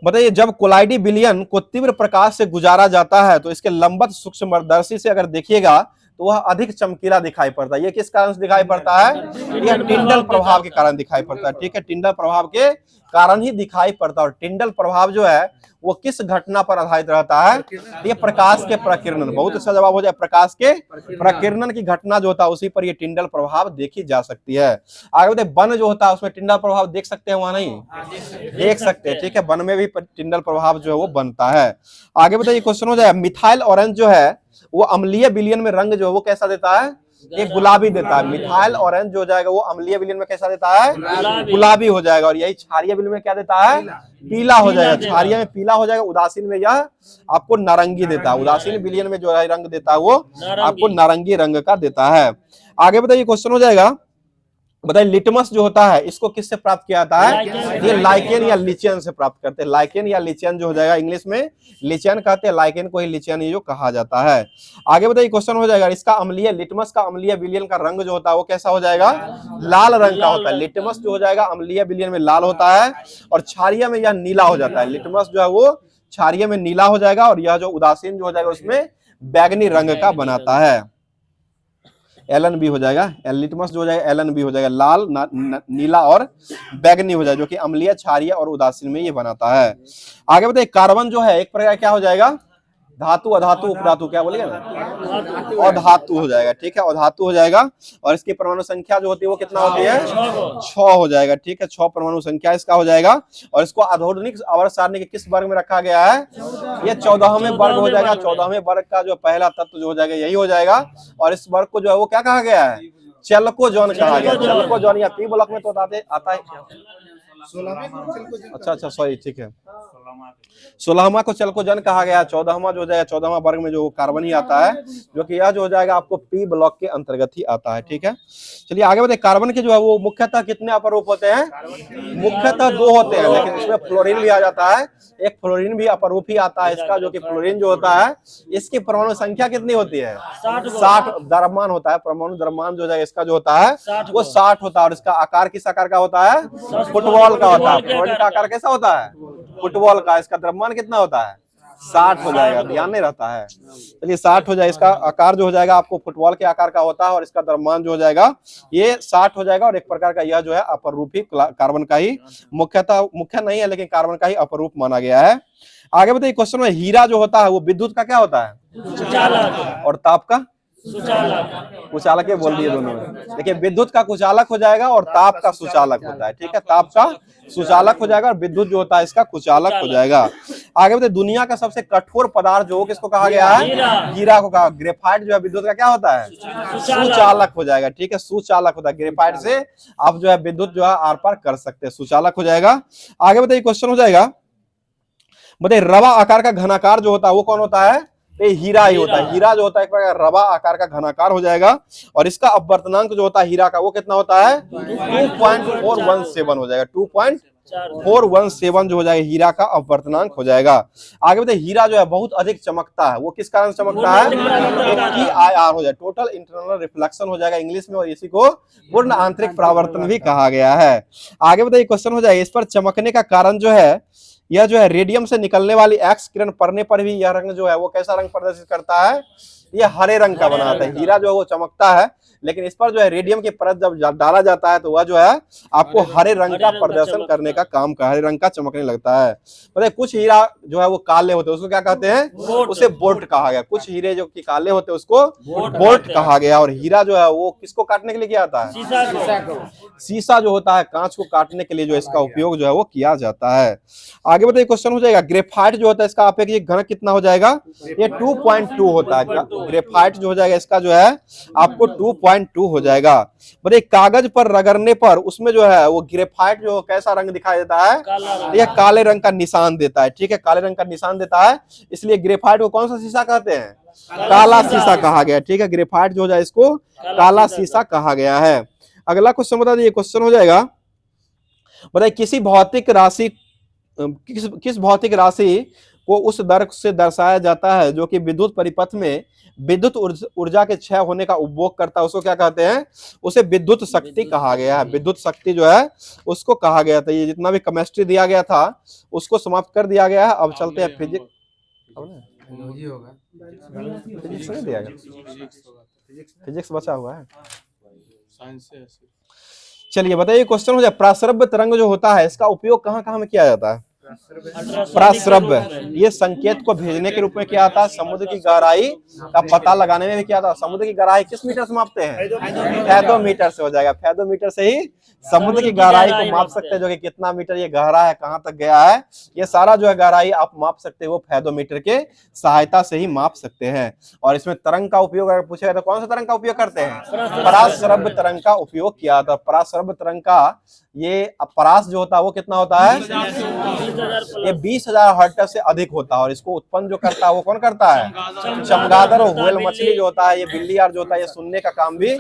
बताइए जब कोलाइडी विलयन को तीव्र प्रकाश से गुजारा जाता है तो इसके लंबवत सूक्ष्मदर्शी से अगर देखिएगा तो वह अधिक चमकीला दिखाई पड़ता है। ये किस कारण से दिखाई पड़ता है? यह टिंडल प्रभाव के कारण दिखाई पड़ता है। ठीक है, टिंडल प्रभाव के कारण ही दिखाई पड़ता है। और टिंडल प्रभाव जो है वो किस घटना पर आधारित रहता है? ये प्रकाश के प्रकीर्णन। बहुत अच्छा जवाब हो जाए, प्रकाश के प्रकीर्णन की घटना जो होता है उसी पर ये टिंडल प्रभाव देखी जा सकती है। आगे बताइए, वन जो होता है उसमें टिंडल प्रभाव देख सकते हैं? वहां नहीं देख सकते। ठीक है, वन में भी टिंडल प्रभाव जो है वो बनता है। आगे बताइए, क्वेश्चन हो जाए, मिथाइल ऑरेंज जो है वो अम्लीय विलयन में रंग जो है वो कैसा देता है? ये गुलाबी देता है। मिथाइल ऑरेंज जो हो जाएगा वो अम्लीय विलयन में कैसा देता है? गुलाबी हो जाएगा। और यही क्षारीय विलयन में क्या देता है? पीला हो जाएगा। क्षारीय में पीला हो जाएगा, उदासीन में यह आपको नारंगी देता है। उदासीन विलयन में जो है रंग देता है वो आपको नारंगी रंग का देता है। आगे बताइए, क्वेश्चन हो जाएगा, बताइए लिटमस जो होता है इसको किससे प्राप्त किया जाता है? ये लाइकेन या लिचियन से प्राप्त करते हैं। लाइकेन या लिचियन जो हो जाएगा, इंग्लिश में लिचियन कहते हैं, लाइकेन को ही लिचियन ही जो कहा जाता है। आगे बताइए, क्वेश्चन हो जाएगा, इसका अम्लीय लिटमस का अम्लीय विलयन का रंग जो होता है वो कैसा हो जाएगा? लाल रंग का होता है। लिटमस जो हो जाएगा अम्लीय विलयन में लाल होता है और क्षारीय में यह नीला हो जाता है। लिटमस जो है वो क्षारीय में नीला हो जाएगा और यह जो उदासीन जो हो जाएगा उसमें बैगनी रंग का बनाता है। LNB हो जाएगा। लिटमस जो हो जाएगा LNB हो जाएगा, लाल नीला और बैगनी हो जाएगा, जो कि अम्लीय, क्षारीय और उदासीन में ये बनाता है। आगे बताइए, कार्बन जो है एक प्रकार क्या हो जाएगा? धातु, अधातु, उपधातु, क्या बोलेगा ना? और धातु हो जाएगा। ठीक है, और धातु हो जाएगा। और इसकी परमाणु संख्या जो होती है वो कितना होती है? 6 हो जाएगा। ठीक है, 6 परमाणु संख्या इसका हो जाएगा। और इसको आधुनिक आवर्त सारणी के किस वर्ग में रखा गया है? ये 14वें वर्ग हो जाएगा। 14वें वर्ग का जो पहला तत्व जो हो जाएगा यही हो जाएगा। और इस वर्ग को जो है वो क्या कहा गया है? चेल्कोजोन कहा गया। चेल्कोजोन या पी ब्लॉक में तो आता है। अच्छा, सॉरी, ठीक है। 16वां को चेल्कोजोन कहा गया। 14वां जो हो जाएगा 14वां वर्ग में जो कार्बन ही आता है, जो कि यह जो हो जाएगा आपको पी ब्लॉक के अंतर्गत ही आता है। ठीक है, चलिए आगे बढ़ते। कार्बन के जो है वो मुख्यतः कितने अपरूप होते हैं? मुख्यतः 2 होते हैं, लेकिन इसमें फ्लोरीन भी आ जाता है। एक फ्लोरीन भी अपरूप ही आता है इसका, जो कि फ्लोरीन जो होता है इसकी परमाणु संख्या कितनी होती है? 60 द्रव्यमान होता है। परमाणु द्रव्यमान जो है इसका जो होता है वो 60 होता है। और इसका आकार किस आकार का होता है? फुटबॉल का होता है। फ्लोरीन का आकार कैसा होता है? फुटबॉल का। इसका द्रव्यमान कितना होता है? 60 हो जाएगा। ध्यान नहीं रहता है। चलिए 60 हो जाएगा। इसका आकार जो हो जाएगा आपको फुटबॉल के आकार का होता है और इसका द्रव्यमान जो हो जाएगा ये 60 हो जाएगा। और एक प्रकार का यह जो है अपरूपी कार्बन का ही मुख्य नहीं है, लेकिन कार्बन का ही अपरूप माना गया है। आगे बताइए, क्वेश्चन में हीरा जो होता है वो विद्युत का क्या होता है? और ताप का कुचालक। ये बोल दिए दोनों में। देखिए, विद्युत का कुचालक हो जाएगा और ताप का सुचालक होता है। ठीक है, ताप का सुचालक हो जाएगा और विद्युत जो होता है इसका कुचालक हो जाएगा। आगे बताइए, दुनिया का सबसे कठोर पदार्थ जो किसको कहा गया है? हीरा को कहा। ग्रेफाइट जो है विद्युत का क्या होता है? सुचालक हो जाएगा। ठीक है, सुचालक होता है। ग्रेफाइट से आप जो है विद्युत जो है आर पार कर सकते हैं, सुचालक हो जाएगा। आगे बताइए, क्वेश्चन हो जाएगा, बताइए रवा आकार का घनाकार जो होता है वो कौन होता है? ये हीरा ही होता है। हीरा जो होता है एक प्रकार रवा आकार का घनाकार हो जाएगा। और इसका अपवर्तनांक जो होता है हीरा का वो कितना होता है? 2.417 हो जाएगा। 2.417 जो हो जाएगा हीरा का अपवर्तनांक हो जाएगा। आगे बताइए, हीरा जो है बहुत अधिक चमकता है। वो किस कारण चमकता है? TIR हो जाएगा, टोटल इंटरनल रिफ्लेक्शन हो जाएगा इंग्लिश में। और इसी को पूर्ण आंतरिक परावर्तन भी कहा गया है। आगे बताइए, क्वेश्चन हो जाएगा, इस पर चमकने का कारण जो है यह जो है रेडियम से निकलने वाली एक्स किरण पड़ने पर भी यह रंग जो है वो कैसा रंग प्रदर्शित करता है? ये हरे रंग का बनाता है। हीरा जो है वो चमकता है, लेकिन इस पर जो है रेडियम की परत जब डाला जाता है तो वह जो है आपको हरे रंग का प्रदर्शन करने का काम का, हरे रंग का चमकने लगता है। मतलब कुछ हीरा जो है वो काले होते हैं, उसको क्या कहते हैं? उसे बोल्ट कहा गया। कुछ हीरे जो कि काले होते हैं उसको बोल्ट कहा गया। और हीरा जो है वो किसको काटने के लिए किया जाता है? शीशा जो होता है, कांच को काटने के लिए जो इसका उपयोग जो है वो किया जाता है। आगे बताइए, क्वेश्चन हो जाएगा, ग्रेफाइट जो होता है इसका अपेक्षित घनत्व कितना हो जाएगा? ये 2.2 होता है। ग्रेफाइट जो हो जाएगा इसका जो है आपको 2.2 हो जाएगा। बताइए, कागज पर रगड़ने पर उसमें जो है वो ग्रेफाइट जो कैसा रंग दिखाई देता है? यह काले रंग का निशान देता है। ठीक है, काले रंग का निशान देता है, इसलिए ग्रेफाइट को कौन सा शीशा कहते हैं? काला शीशा कहा गया। ठीक है, ग्रेफाइट जो हो जाए इसको काला शीशा कहा गया है। अगला क्वेश्चन बता दीजिए, क्वेश्चन हो जाएगा, बताइए किस भौतिक राशि को उस दर से दर्शाया जाता है जो कि विद्युत परिपथ में विद्युत ऊर्जा के क्षय होने का उपभोग करता है? उसको क्या कहते हैं? उसे विद्युत शक्ति कहा गया है। विद्युत शक्ति जो है उसको कहा गया था। ये जितना भी केमिस्ट्री दिया गया था उसको समाप्त कर दिया गया है। अब चलते हैं फिजिक्स नहीं दिया गया। फिजिक्स बचा हुआ है, चलिए बताइए क्वेश्चन हो जाए। प्रासरब्य तरंग जो होता है इसका उपयोग कहाँ कहाँ में किया जाता है? प्रासरब्य ये संकेत को भेजने के रूप में किया जाता है, समुद्र की गहराई का पता लगाने में भी किया जाता है। समुद्र की गहराई किस मीटर से मापते हैं? फैदोमीटर से हो जाएगा, फैदोमीटर से ही समुद्र की गहराई को माप सकते हैं, जो कि कितना मीटर ये गहरा है, कहाँ तक गया है, ये सारा जो है गहराई आप माप सकते हैं, वो फैदोमीटर के सहायता से ही माप सकते हैं। और इसमें तरंग का उपयोग अगर पूछेगा तो कौन सा तरंग का उपयोग करते हैं? परासरब्य तरंग का उपयोग किया जाता है। परासरब्य तरंग का ये परास जो होता है वो कितना होता है? ये 20,000 हर्ट्ज से अधिक होता है। और इसको उत्पन्न जो करता है वो कौन करता है? चमगादड़ और व्हेल मछली जो होता है, ये बिल्ली यार जो होता है, ये सुनने का काम भी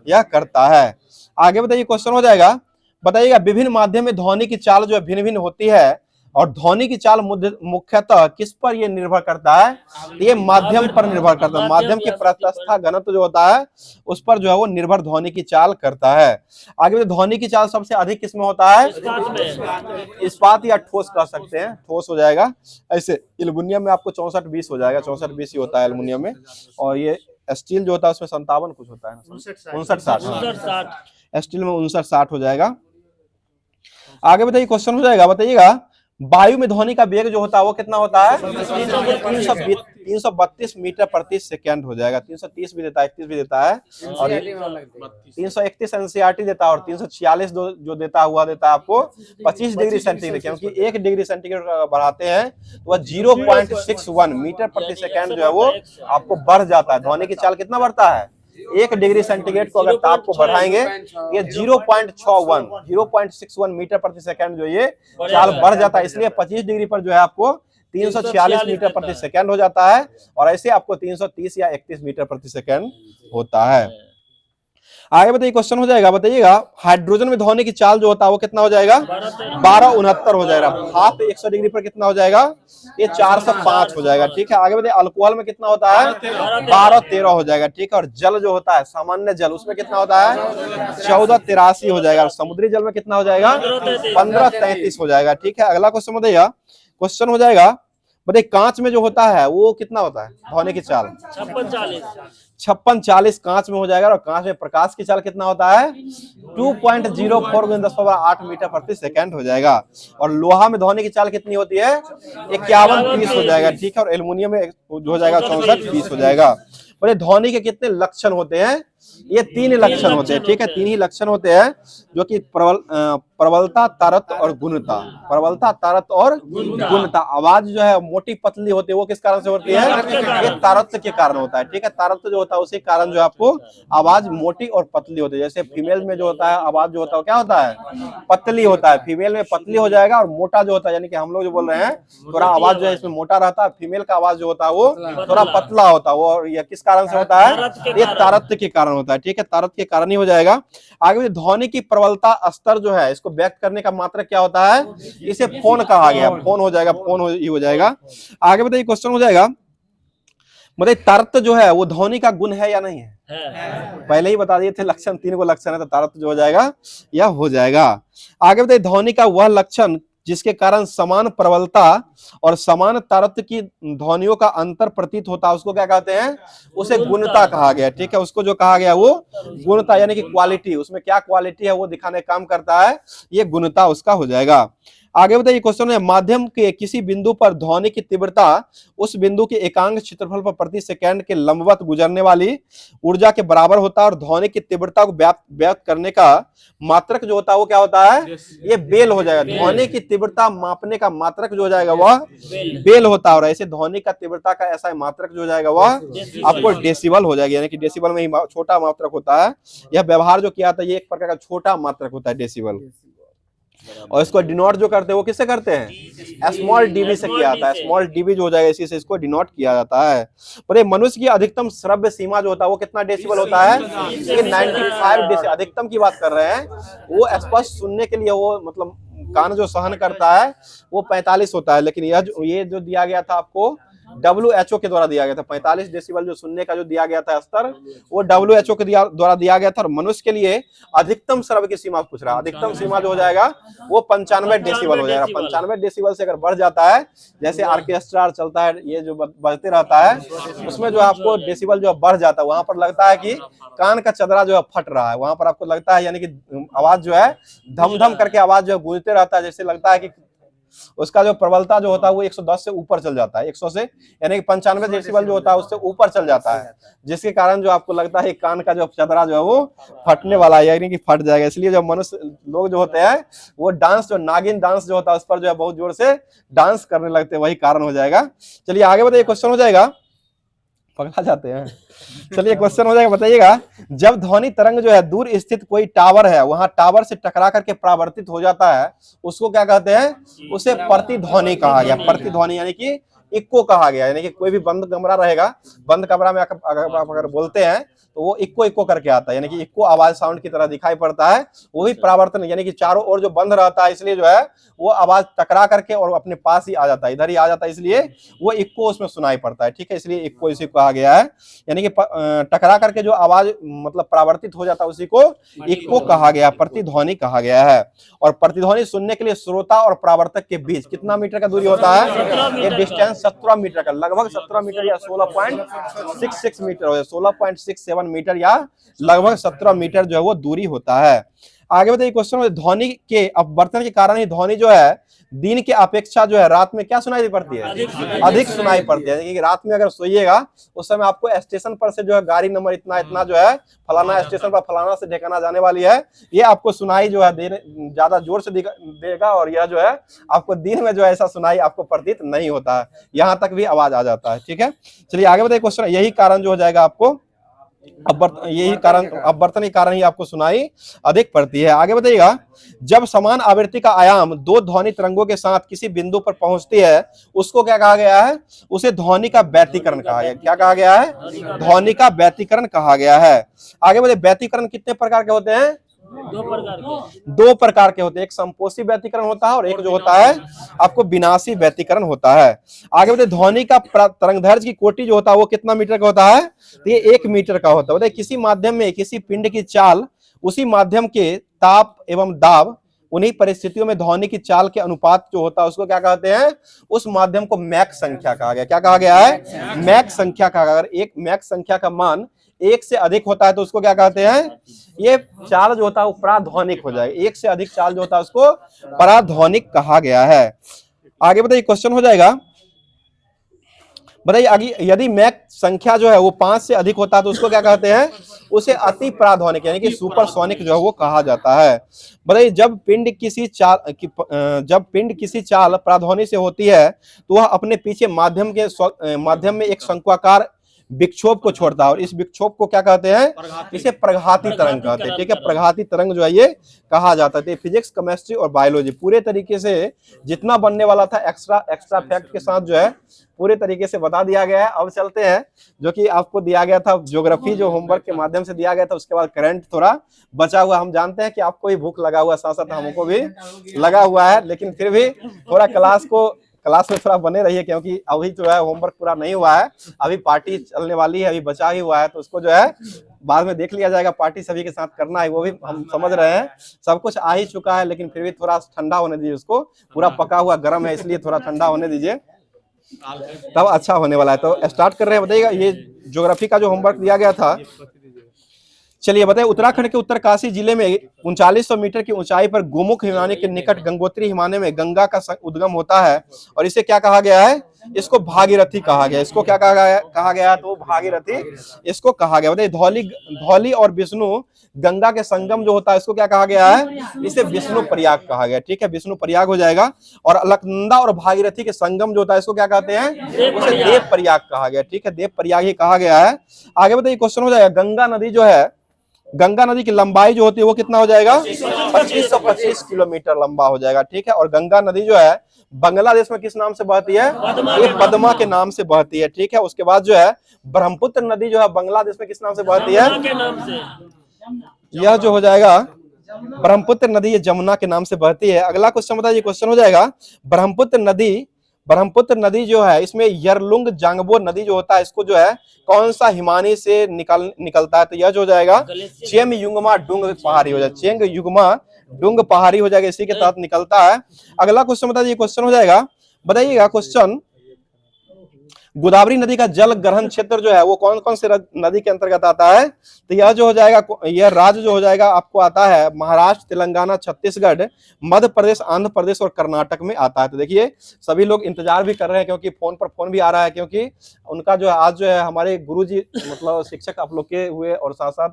यह करता है। आगे बताइए क्वेश्चन हो जाएगा, बताइएगा विभिन्न माध्यम में ध्वनि की चाल जो है भिन्न भिन्न होती है, और ध्वनि की चाल मुख्यतः किस पर ये निर्भर करता है? ये माध्यम पर निर्भर करता है। माध्यम की प्रत्यास्था घनत्व जो होता है उस पर जो है वो निर्भर ध्वनि की चाल करता है। आगे ध्वनि की चाल सबसे अधिक किस में होता है? इस्पात या ठोस कह सकते हैं, ठोस हो जाएगा। ऐसे एल्युमिनियम में आपको 64-20 हो जाएगा, 64-20 ही होता है एल्युमिनियम में। और ये स्टील जो होता है उसमें 57 कुछ होता है, 59-60। स्टील में 59-60 हो जाएगा। आगे बताइए क्वेश्चन हो जाएगा, बताइएगा वायु में ध्वनि का वेग जो होता है वो कितना होता है? 332 मीटर प्रति सेकंड हो जाएगा। 330 भी देता है, 31 भी देता है, और 331 एनसीईआरटी देता है, और 346 जो देता हुआ देता है आपको 25 डिग्री सेंटीग्रेड, क्योंकि 1 डिग्री सेंटीग्रेड बढ़ाते हैं तो वह 0.61 मीटर प्रति सेकंड जो है वो आपको बढ़ जाता है। ध्वनि की चाल कितना बढ़ता है? 1 डिग्री सेंटीग्रेड को अगर ताप को बढ़ाएंगे ये 0.61 मीटर प्रति सेकंड जो ये चाल बढ़ जाता है। इसलिए 25 डिग्री पर जो है आपको 346 मीटर प्रति सेकंड हो जाता है, और ऐसे आपको 330 या 31 मीटर प्रति सेकंड होता है। आगे बताइए क्वेश्चन हो जाएगा, बताइएगा हाइड्रोजन में ध्वनि की चाल जो होता है वो कितना हो जाएगा? 1269 हो जाएगा। भाप 100 डिग्री पर कितना हो जाएगा? ये 405 हो जाएगा। ठीक है, आगे बताइए अल्कोहल में कितना होता है? 1213 हो जाएगा। ठीक है, और जल जो होता है सामान्य जल उसमें कितना होता है? 1483 हो जाएगा। और समुद्री जल में कितना हो जाएगा? 1533 हो जाएगा। ठीक है, अगला क्वेश्चन बताइएगा, क्वेश्चन हो जाएगा, बताइए कांच में जो होता है वो कितना होता है ध्वनि की चाल? 56-40 कांच में हो जाएगा। और कांच में प्रकाश की चाल कितना होता है? 2.04 × 10⁸ मीटर प्रति सेकंड हो जाएगा। और लोहा में ध्वनि की चाल कितनी होती है? 51-30 हो जाएगा। ठीक है, और एल्युमिनियम में हो जाएगा 64-20 हो जाएगा। बोले ध्वनि के कितने लक्षण होते हैं? ये 3 लक्षण होते हैं। ठीक है, 3 ही लक्षण होते हैं, जो कि प्रबलता, तारत और गुणता। प्रबलता, तारत और गुणता। आवाज जो है मोटी पतली होती है वो किस कारण से होती है? ये तारत्व के कारण होता है। ठीक है, तारत्व जो होता है उसी कारण जो आपको आवाज मोटी और पतली होती है। जैसे फीमेल में जो होता है आवाज जो होता है क्या होता है? पतली होता है। फीमेल में पतली हो जाएगा, और मोटा जो होता है, यानी कि हम लोग जो बोल रहे हैं थोड़ा आवाज जो है इसमें मोटा रहता है। फीमेल का आवाज जो होता है वो थोड़ा पतला होता है। वो यह किस कारण से होता है? ये तारत्व के कारण होता है। ठीक है, तारत्व के कारण ही हो जाएगा। आगे ध्वनि की प्रबलता स्तर जो है इसको व्यक्त करने का मात्रक क्या होता है? इसे फोन कहा गया। फोन हो जाएगा, फोन हो जाएगा। आगे बताइए क्वेश्चन हो जाएगा, बताइए तारत्व जो है वो ध्वनि का गुण है या नहीं है? पहले ही बता दिए थे लक्षण, 3 को लक्षण है, तो तारत्व जो हो जाएगा यह हो जाएगा। आगे बताइए ध्वनि का वह लक्षण जिसके कारण समान प्रबलता और समान तारत्व की ध्वनियों का अंतर प्रतीत होता है उसको क्या कहते हैं? उसे गुणता कहा गया। ठीक है, उसको जो कहा गया वो गुणता, यानी कि क्वालिटी, उसमें क्या क्वालिटी है वो दिखाने का काम करता है, ये गुणता उसका हो जाएगा। आगे बताइए क्वेश्चन है, माध्यम के किसी बिंदु पर ध्वनि की तीव्रता उस बिंदु के एकांक क्षेत्रफल पर प्रति सेकंड के लंबवत गुजरने वाली ऊर्जा के बराबर होता है। और ध्वनि की तीव्रता को व्यक्त करने का मात्रक जो होता है वो क्या होता है? ये बेल हो जाएगा। ध्वनि की तीव्रता मापने का मात्रक जो हो जाएगा वह बेल होता है। और ऐसे ध्वनि का तीव्रता का ऐसा मात्रक जो हो जाएगा वह आपको डेसिबल हो जाएगा, यानी कि डेसिबल में ही छोटा मात्रक होता है। यह व्यवहार जो किया था ये एक प्रकार का छोटा मात्रक होता है, डेसिबल। और इसको डिनोट जो करते हैं वो किससे करते हैं? स्मॉल डीबी से किया जाता है। स्मॉल डीबी जो हो जाएगा इसी से इसको डिनोट किया जाता है। पर मनुष्य की अधिकतम श्रव्य सीमा जो होता है वो कितना डेसिबल होता है? ये 95 डेसिबल, अधिकतम की बात कर रहे हैं। वो स्पष्ट सुनने के लिए वो मतलब कान जो सहन करता है वो 45 होता है, लेकिन ये जो दिया गया था आपको WHO के द्वारा दिया गया था। 45 डेसिबल जो सुनने का जो दिया गया था स्तर, वो WHO के द्वारा दिया गया था। और मनुष्य के लिए अधिकतम श्रव्य की सीमा पूछ रहा है, अधिकतम सीमा जो हो जाएगा वो 95 डेसिबल हो जाएगा। 95 डेसिबल से अगर बढ़ जाता है, जैसे ऑर्केस्ट्रा चलता है, ये जो बजते रहता है, उसमें जो आपको डेसिबल जो बढ़ जाता है, वहां पर लगता है कि कान का चदरा जो है फट रहा है, वहां पर आपको लगता है यानी कि आवाज जो है धम धम करके आवाज जो है गूंजते रहता है, जैसे लगता है कि उसका जो प्रबलता जो होता है वो 110 से ऊपर चल जाता है, 100 से यानी कि 95 डेसिबल जो होता है उससे ऊपर चल जाता है, जिसके कारण जो आपको लगता है कान का जो चदरा जो है वो फटने वाला है, यानी कि फट जाएगा। इसलिए जो मनुष्य लोग जो होते हैं वो डांस, जो नागिन डांस जो होता है उस पर जो है बहुत जोर से डांस करने लगते हैं, वही कारण हो जाएगा। चलिए आगे बताइए, क्वेश्चन हो जाएगा, पकड़ा जाते हैं। चलिए क्वेश्चन हो जाएगा, बताइएगा, जब ध्वनि तरंग जो है दूर स्थित कोई टावर है, वहां टावर से टकरा करके परावर्तित हो जाता है, उसको क्या कहते हैं? उसे प्रतिध्वनि कहा गया। प्रतिध्वनि यानी कि इक्को कहा गया, यानी कि कोई भी बंद कमरा रहेगा, बंद कमरा में अगर बोलते हैं तो वो इक्को इक्को करके आता है, यानी कि इक्को आवाज साउंड की तरह दिखाई पड़ता है। वो भी परावर्तन, यानी कि चारों ओर जो बंद रहता है, इसलिए जो है वो आवाज टकरा करके और अपने पास ही आ जाता है, इधर ही आ जाता है, इसलिए वो इक्को उसमें सुनाई पड़ता है। ठीक है, इसलिए इक्को इसी को कहा गया है, यानी कि टकरा करके जो आवाज मतलब परावर्तित हो जाता है उसी को इक्को कहा गया, प्रतिध्वनि कहा गया है। और प्रतिध्वनि सुनने के लिए श्रोता और परावर्तक के बीच कितना मीटर का दूरी होता है? ये डिस्टेंस 17 मीटर का, लगभग 17 मीटर या 16.66 मीटर हो, 16.67 मीटर या लगभग 17 मीटर जो है वो दूरी होता है। आगे बताइए क्वेश्चन में, ध्वनि के अपवर्तन के कारण ही ध्वनि जो है दिन के अपेक्षा जो है रात में क्या सुनाई पड़ती है? अधिक सुनाई पड़ती है। क्योंकि रात में अगर सोइएगा उस समय आपको स्टेशन पर से जो है गाड़ी नंबर इतना इतना जो है फलाना स्टेशन पर फलाना से ठिकाना जाने वाली है, ये आपको सुनाई जो है ज्यादा जोर से देगा, और यह जो है आपको दिन में जो है ऐसा सुनाई आपको प्रतीत नहीं होता है, यहाँ तक भी आवाज आ जाता है। ठीक है, चलिए आगे बताइए क्वेश्चन, यही कारण जो हो जाएगा आपको यही कारण अपवर्तन के कारण ही आपको सुनाई अधिक पड़ती है। आगे बताइएगा, जब समान आवृत्ति का आयाम दो ध्वनि तरंगों के साथ किसी बिंदु पर पहुंचती है, उसको क्या कहा गया है? उसे ध्वनि का व्यतिकरण कहा गया। क्या कहा गया है? ध्वनि का व्यतिकरण कहा गया है। आगे बताइए, व्यतिकरण कितने प्रकार के होते हैं? दो प्रकार के होते हैं, एक संपोषी व्यतिकरण होता है और एक जो होता है आपको विनाशी व्यतिकरण होता है। आगे बताइए, ध्वनि का तरंगदैर्घ्य की कोटि जो होता है वो कितना मीटर का होता है? तो ये 1 मीटर का होता है। बताइए, किसी माध्यम में किसी पिंड की चाल उसी माध्यम के ताप एवं दाब, उन्हीं परिस्थितियों में ध्वनि की चाल के अनुपात जो होता है उसको क्या कहते हैं? उस माध्यम को मैक संख्या कहा गया। क्या कहा गया है? मैक संख्या कहा गया। अगर एक मैक संख्या का मान 1 से अधिक होता है तो उसको क्या कहते हैं? ये चाल जो होता है वो पराध्वनिक हो जाएगा। 1 से अधिक चाल जो होता है उसको पराध्वनिक कहा गया है। आगे बताइए, क्वेश्चन हो जाएगा, बताइए आगे, यदि मैक संख्या जो है वो 5 से अधिक होता है तो उसको क्या कहते हैं? उसे अति पराध्वनिक यानी कि सुपरसोनिक जो है वो कहा जाता है। बताइए, जब पिंड किसी चाल पराध्वनि से होती है तो वह अपने पीछे माध्यम में एक शंक्वाकार विक्षोभ को छोड़ता है, और इस विक्षोभ को क्या कहते हैं? इसे प्रघाती तरंग कहते हैं। ठीक है, प्रघाती तरंग जो है ये कहा जाता है। फिजिक्स, केमिस्ट्री और बायोलॉजी पूरे तरीके से जितना बनने वाला था एक्स्ट्रा फैक्ट के साथ जो है पूरे तरीके से बता दिया गया है। अब चलते हैं जो कि आपको दिया गया था ज्योग्राफी, जो होमवर्क के माध्यम से दिया गया था, उसके बाद करंट थोड़ा बचा हुआ। हम जानते हैं कि आपको भी भूख लगा हुआ, साथ साथ हमको भी लगा हुआ है, लेकिन फिर भी थोड़ा क्लास में थोड़ा बने रहिए, क्योंकि अभी जो है होमवर्क पूरा नहीं हुआ है, अभी पार्टी चलने वाली है, अभी बचा ही हुआ है, तो उसको जो है बाद में देख लिया जाएगा। पार्टी सभी के साथ करना है, वो भी हम समझ रहे हैं, सब कुछ आ ही चुका है, लेकिन फिर भी थोड़ा ठंडा होने दीजिए उसको, पूरा पका हुआ गर्म है इसलिए थोड़ा ठंडा होने दीजिए, तब अच्छा होने वाला है। तो स्टार्ट कर रहे हैं। बताइएगा, ये ज्योग्राफी का जो होमवर्क दिया गया था, चलिए बताइए, उत्तराखंड के उत्तरकाशी जिले में 3900 मीटर की ऊंचाई पर गोमुख हिमालय के निकट गंगोत्री हिमालय में गंगा का उद्गम होता है, और इसे क्या कहा गया है? इसको भागीरथी कहा गया। इसको क्या कहा गया? तो भागीरथी इसको कहा गया। बताइए, धौली और विष्णु गंगा के संगम जो होता है इसको क्या कहा गया है? इसे विष्णु प्रयाग कहा गया। ठीक है, विष्णु प्रयाग हो जाएगा। और अलकनंदा और भागीरथी के संगम जो होता है इसको क्या कहते हैं? उसे देव प्रयाग कहा गया। ठीक है, देव प्रयाग ही कहा गया है। आगे बताइए, क्वेश्चन हो जाएगा, गंगा नदी जो है, गंगा नदी की लंबाई जो होती है वो कितना हो जाएगा? 2525 किलोमीटर लंबा हो जाएगा। ठीक है, और गंगा नदी जो है बांग्लादेश में किस नाम से बहती है? ये पद्मा के नाम से बहती है। ठीक है, उसके बाद जो है ब्रह्मपुत्र नदी जो है बांग्लादेश में किस नाम से बहती है? यह जो हो जाएगा ब्रह्मपुत्र नदी, ये जमुना के नाम से बहती है। अगला क्वेश्चन बताइए, क्वेश्चन हो जाएगा, ब्रह्मपुत्र नदी ब्रह्मपुत्र नदी जो है इसमें यरलुंग जांगबो नदी जो होता है इसको जो है कौन सा हिमानी से निकलता है, तो यह जो हो जाएगा चेम युंगमा डुंग पहाड़ी हो जाएगा, चेंग युगमा डुंग पहाड़ी हो जाएगा, इसी के तहत निकलता है। अगला क्वेश्चन बताइए, क्वेश्चन हो जाएगा, बताइएगा क्वेश्चन, गोदावरी नदी का जल ग्रहण क्षेत्र जो है वो कौन कौन से नदी के अंतर्गत आता है, तो यह जो हो जाएगा, यह राज्य जो हो जाएगा आपको आता है महाराष्ट्र, तेलंगाना, छत्तीसगढ़, मध्य प्रदेश, आंध्र प्रदेश और कर्नाटक में आता है। तो देखिए सभी लोग इंतजार भी कर रहे हैं क्योंकि फोन पर फोन भी आ रहा है, क्योंकि उनका जो है आज जो है हमारे गुरुजी मतलब शिक्षक आप लोग के हुए और साथ साथ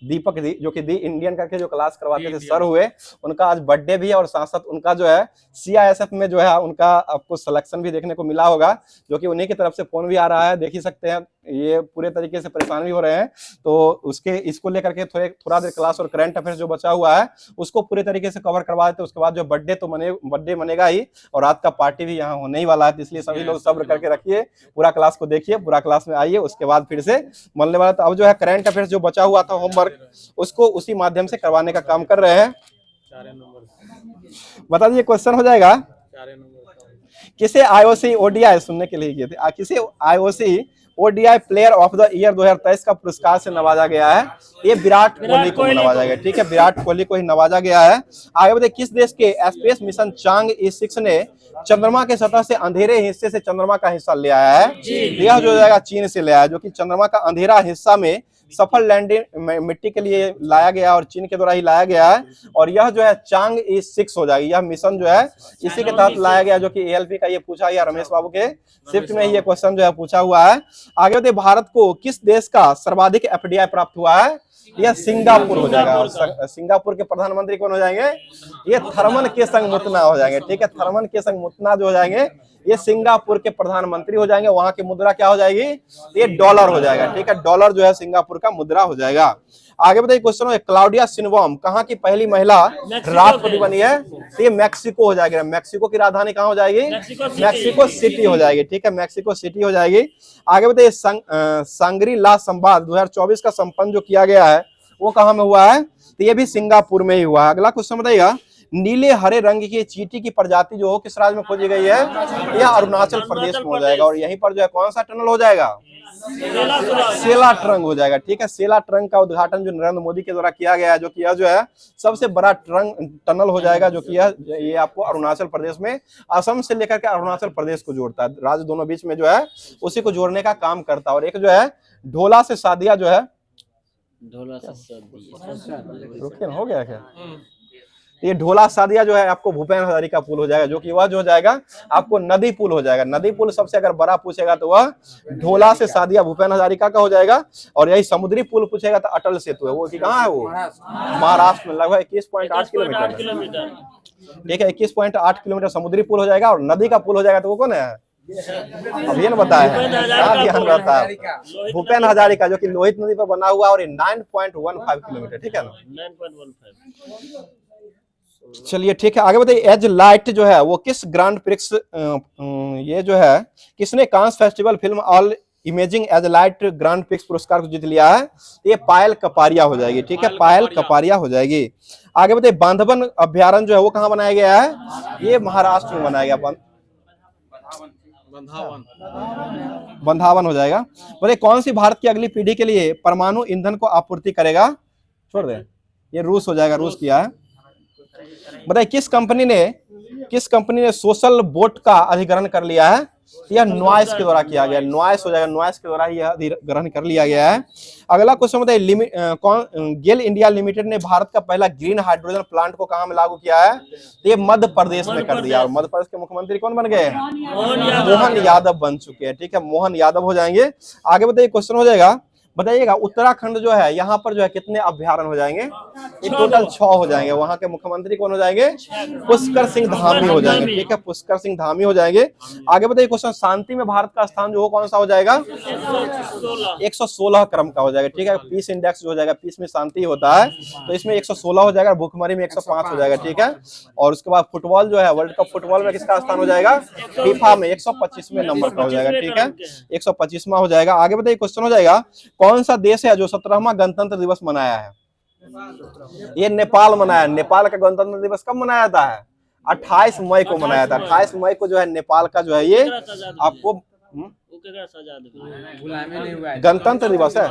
दीपक दी जो कि दी इंडियन करके जो क्लास करवाते थे सर हुए, उनका आज बर्थडे भी है और साथ साथ उनका जो है CISF में जो है उनका आपको सिलेक्शन भी देखने को मिला होगा, जो कि उन्हीं की तरफ से फोन भी आ रहा है, देख ही सकते हैं ये पूरे तरीके से परेशान भी हो रहे हैं। तो उसके इसको लेकर के थोड़ा देर क्लास और करंट अफेयर्स जो बचा हुआ है उसको पूरे तरीके से कवर करवा देते, उसके बाद जो बर्थडे मनेगा ही और रात का पार्टी भी यहाँ होने ही वाला है, तो इसलिए सभी लोग सब्र करके रखिए, पूरा क्लास को देखिए, पूरा क्लास में आइए, उसके बाद फिर से मिलने वाला। तो अब जो है करंट अफेयर्स जो बचा हुआ था होमवर्क उसको उसी माध्यम से करवाने का काम कर रहे हैं। बता दीजिए क्वेश्चन हो जाएगा, किसे IOC ODI सुनने के लिए किए थे, किसे IOC ODI player of the year 2023 का पुरस्कार से नवाजा गया है, ये विराट कोहली को नवाजा गया, ठीक है, विराट कोहली को ही नवाजा गया है। आगे बताइए, किस देश के स्पेस मिशन चांग E6 ने चंद्रमा के सतह से अंधेरे हिस्से से चंद्रमा का हिस्सा ले आया है, यह जो जाएगा चीन से ले आया, जो कि चंद्रमा का अंधेरा हिस्सा में सफल लैंडिंग मिट्टी के लिए लाया गया और चीन के द्वारा ही लाया गया है, और यह जो है चांग E6 हो जाएगी, यह मिशन जो है इसी के तहत लाया गया, जो कि ALP का ये पूछा गया, रमेश बाबू के शिफ्ट में ये क्वेश्चन जो है पूछा हुआ है। आगे बताइए, भारत को किस देश का सर्वाधिक FDI प्राप्त हुआ है, यह सिंगापुर हो जाएगा, और सिंगापुर के प्रधानमंत्री कौन हो जाएंगे, ये थर्मन केसंग मुतना हो जाएंगे, ठीक है, थर्मन केसंग मुतना जो हो जाएंगे ये सिंगापुर के प्रधानमंत्री हो जाएंगे। वहां की मुद्रा क्या हो जाएगी, ये डॉलर हो जाएगा, ठीक है, डॉलर जो है सिंगापुर का मुद्रा हो जाएगा। आगे बताइए क्वेश्चन है, क्लाउडिया शिनबॉम कहाँ की पहली महिला राष्ट्रपति बनी है, तो ये मैक्सिको हो जाएगा, मैक्सिको की राजधानी कहाँ हो जाएगी, मैक्सिको सिटी हो जाएगी, ठीक है, मैक्सिको सिटी हो जाएगी। आगे बताइए, सांग्री ला संवाद 2024 का संपन्न जो किया गया है वो कहाँ में हुआ है, तो ये भी सिंगापुर में ही हुआ है। अगला क्वेश्चन बताइएगा, नीले हरे रंग की चींटी की प्रजाति जो हो किस राज्य में खोजी गई है, यह अरुणाचल प्रदेश में हो जाएगा, और यहीं पर जो है कौन सा टनल हो जाएगा, सेला ट्रंक हो जाएगा, ठीक है, सेला ट्रंक का उद्घाटन जो नरेंद्र मोदी के द्वारा किया गया है, जो कि यह जो है सबसे बड़ा टनल हो जाएगा, जो कि ये आपको अरुणाचल प्रदेश में असम से लेकर के अरुणाचल प्रदेश को जोड़ता है, राज्य दोनों बीच में जो है उसी को जोड़ने का काम करता है। और एक जो है ढोला से सादिया जो है, रुकिए हो गया क्या, ये ढोला सादिया जो है आपको भूपेन हजारिका पुल हो जाएगा, जो कि वह जो हो जाएगा आपको नदी पुल हो जाएगा, नदी पुल सबसे अगर बड़ा पूछेगा तो वह ढोला से सादिया भूपेन हजारिका का हो जाएगा। और यही समुद्री पुल पूछेगा तो अटल सेतु है, वो कि कहाँ है, वो महाराष्ट्र में लगभग 21.8 किलोमीटर, ठीक है, 21.8 किलोमीटर समुद्री पुल हो जाएगा। और नदी का पुल हो जाएगा तो वो कौन है, अभी न बताया है, ध्यान रहता है, भूपेन हजारिका, जो कि लोहित नदी पर बना हुआ और 9.15 किलोमीटर, ठीक है ना, 9.15। चलिए ठीक है, आगे बताइए, एज लाइट जो है वो किस ग्रांड प्रिक्स, ये जो है किसने Cannes festival film all imaging as light grand prix पुरस्कार को जीत लिया है, ये पायल कपारिया हो जाएगी, ठीक है, पायल कपारिया हो जाएगी। आगे बताइए, बांधवन अभ्यारण्य जो है वो कहाँ बनाया गया है, ये महाराष्ट्र में बनाया गया, बंधावन हो जाएगा। बताइए, कौन सी भारत की अगली पीढ़ी के लिए परमाणु ईंधन को आपूर्ति करेगा, छोड़ दे, ये रूस हो जाएगा, रूस किया है। बताइए, किस कंपनी ने सोशल बोट का अधिग्रहण कर लिया है, यह नॉइस के द्वारा किया गया, नॉइस हो जाएगा, नॉइस के द्वारा यह अधिग्रहण कर लिया गया है। अगला क्वेश्चन बताइए, गेल इंडिया लिमिटेड ने भारत का पहला ग्रीन हाइड्रोजन प्लांट को कहां में लागू किया है, तो ये मध्य प्रदेश में कर दिया, और मध्य प्रदेश के मुख्यमंत्री कौन बन गए, मोहन यादव बन चुके हैं, ठीक है, मोहन यादव हो जाएंगे। आगे बताइए क्वेश्चन हो जाएगा, बताइएगा उत्तराखंड जो है यहाँ पर जो है कितने अभ्यारण्य हो जाएंगे, ये टोटल 6 हो जाएंगे। वहां के मुख्यमंत्री कौन हो जाएंगे, पुष्कर सिंह धामी हो जाएंगे, ठीक है, पुष्कर सिंह धामी हो जाएंगे। आगे बताइए क्वेश्चन, शांति में भारत का स्थान जो हो कौन सा हो जाएगा, 116 क्रम का हो जाएगा, ठीक है, पीस इंडेक्स जो हो जाएगा, पीस में शांति होता है तो इसमें 116 हो जाएगा, भूखमरी में 105 हो जाएगा, ठीक है। और उसके बाद फुटबॉल जो है, वर्ल्ड कप फुटबॉल में किसका स्थान हो जाएगा, फीफा में 125वें नंबर का हो जाएगा, ठीक है, 125वां हो जाएगा। आगे बताइए क्वेश्चन हो जाएगा, कौन सा देश है जो 17वां गणतंत्र दिवस मनाया है, ये नेपाल मनाया, नेपाल का गणतंत्र दिवस कब मनाया जाता है, 28 मई को मनाया था। 28 मई को जो है नेपाल का जो है ये आपको गणतंत्र दिवस है।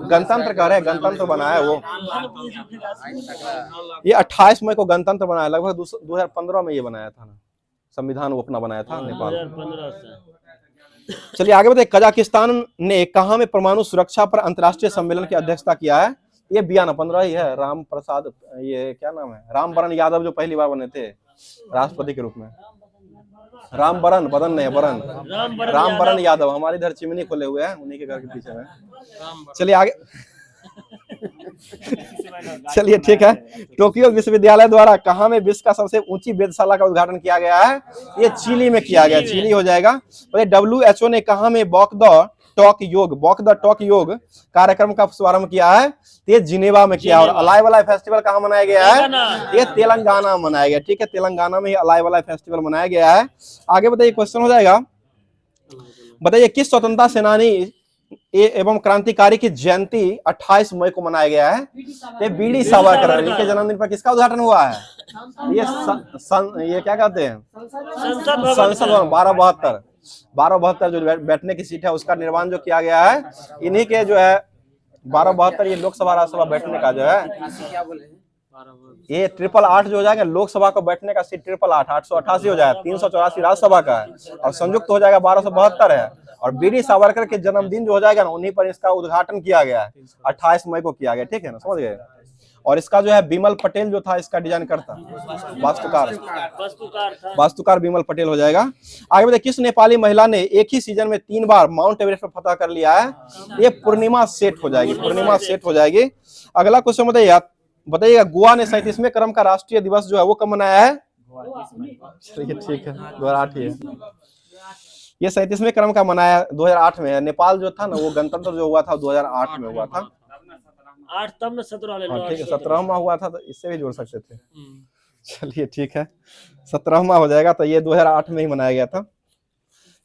गणतंत्र कह रहे हैं, गणतंत्र बनाया है वो। ये 28 मई को गणतंत्र बनाया, लगभग 2015 में ये बनाया था ना, संविधान वो अपना बनाया था नेपाल। 2015 से। चलिए आगे बताइए, कजाकिस्तान ने कहाँ में परमाणु सुरक्षा पर अंतर्राष्ट्रीय सम्मेलन की अध्यक्षता किया है? ये बियाना 15 ही है। राम प्रसाद, ये क्या नाम है, रामवरण यादव जो पहली बार बने थे राष्ट्रपति के रूप में। रामवरण, बदन नहीं, वरण, रामवरण यादव हमारे इधर चिमनी खोले हुए हैं, उन्हीं के घर के पीछे में। चलिए आगे चलिए ठीक है। टोक्यो विश्वविद्यालय द्वारा कहाँ में विश्व का सबसे ऊंची वेधशाला का उद्घाटन किया गया है? ये चिली में किया गया, चिली हो जाएगा। WHO ने कहाँ में वॉक द टॉक योग कार्यक्रम का शुभारंभ किया है? ये जिनेवा में किया। और अलाइव अलाइव फेस्टिवल कहाँ मनाया गया है? ये तेलंगाना मनाया गया। ठीक है, तेलंगाना में ही अलाइव अलाइव फेस्टिवल मनाया गया है। आगे बताइए, क्वेश्चन हो जाएगा, बताइए किस स्वतंत्रता सेनानी एवं क्रांतिकारी की जयंती 28 मई को मनाया गया है? ये बीडी सावरकर, इनके जन्मदिन पर किसका उद्घाटन हुआ है? ये क्या कहते हैं, संसद भवन 1272 जो बैठने की सीट है उसका निर्माण जो किया गया है, इन्हीं के जो है 1272, ये लोकसभा राज्यसभा बैठने का जो है ये 888 जो हो जाएगा लोकसभा को बैठने का सीट 888, 888 हो जाएगा, 384 राज्यसभा का है और संयुक्त हो जाएगा 1272 है। और बीडी सावरकर के जन्मदिन जो हो जाएगा ना, उन्हीं पर इसका उद्घाटन किया गया है, 28 मई को किया गया। ठीक है ना, समझ गए। और इसका जो है बिमल पटेल जो था इसका डिजाइन करता, वास्तुकार बिमल पटेल हो जाएगा। आगे बताइए, किस नेपाली महिला ने एक ही सीजन में 3 बार माउंट एवरेस्ट पर फतह कर लिया है? ये पूर्णिमा सेठ हो जाएगी, पूर्णिमा सेठ हो जाएगी। अगला क्वेश्चन बताइएगा, गोवा ने 37वें क्रम का राष्ट्रीय दिवस जो है वो कब मनाया है? चलिए ठीक है, 2008 ही है। ये 37वें क्रम का मनाया 2008 में है। नेपाल जो था ना वो गणतंत्र जो हुआ था 2008 में हुआ था। 8 तब में 17 ठीक है, 17वां हुआ था, तो इससे भी जोड़ सकते थे। चलिए ठीक है, 17वां हो जाएगा, तो ये 2008 में ही मनाया गया था।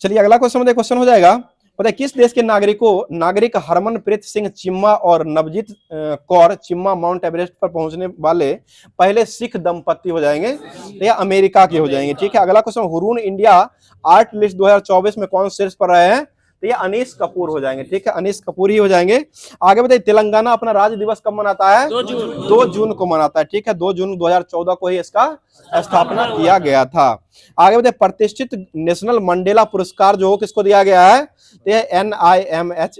चलिए अगला क्वेश्चन हो जाएगा, पता है किस देश के नागरिक हरमनप्रीत सिंह चिम्मा और नवजीत कौर चिम्मा माउंट एवरेस्ट पर पहुंचने वाले पहले सिख दंपति हो जाएंगे? तो ये अमेरिका के हो जाएंगे। ठीक है, अगला question, Hurun India art list 2024 में कौन शीर्ष पर रहे हैं? तो ये अनीश कपूर हो जाएंगे। ठीक है, अनीश कपूर ही हो जाएंगे। आगे बताइए, तेलंगाना अपना राज्य दिवस कब मनाता है? 2 जून को मनाता है। ठीक है, 2 जून 2014 को ही इसका स्थापना किया गया था। आगे बताइए, प्रतिष्ठित नेशनल मंडेला पुरस्कार जो किसको दिया गया है? तो NIMHANS,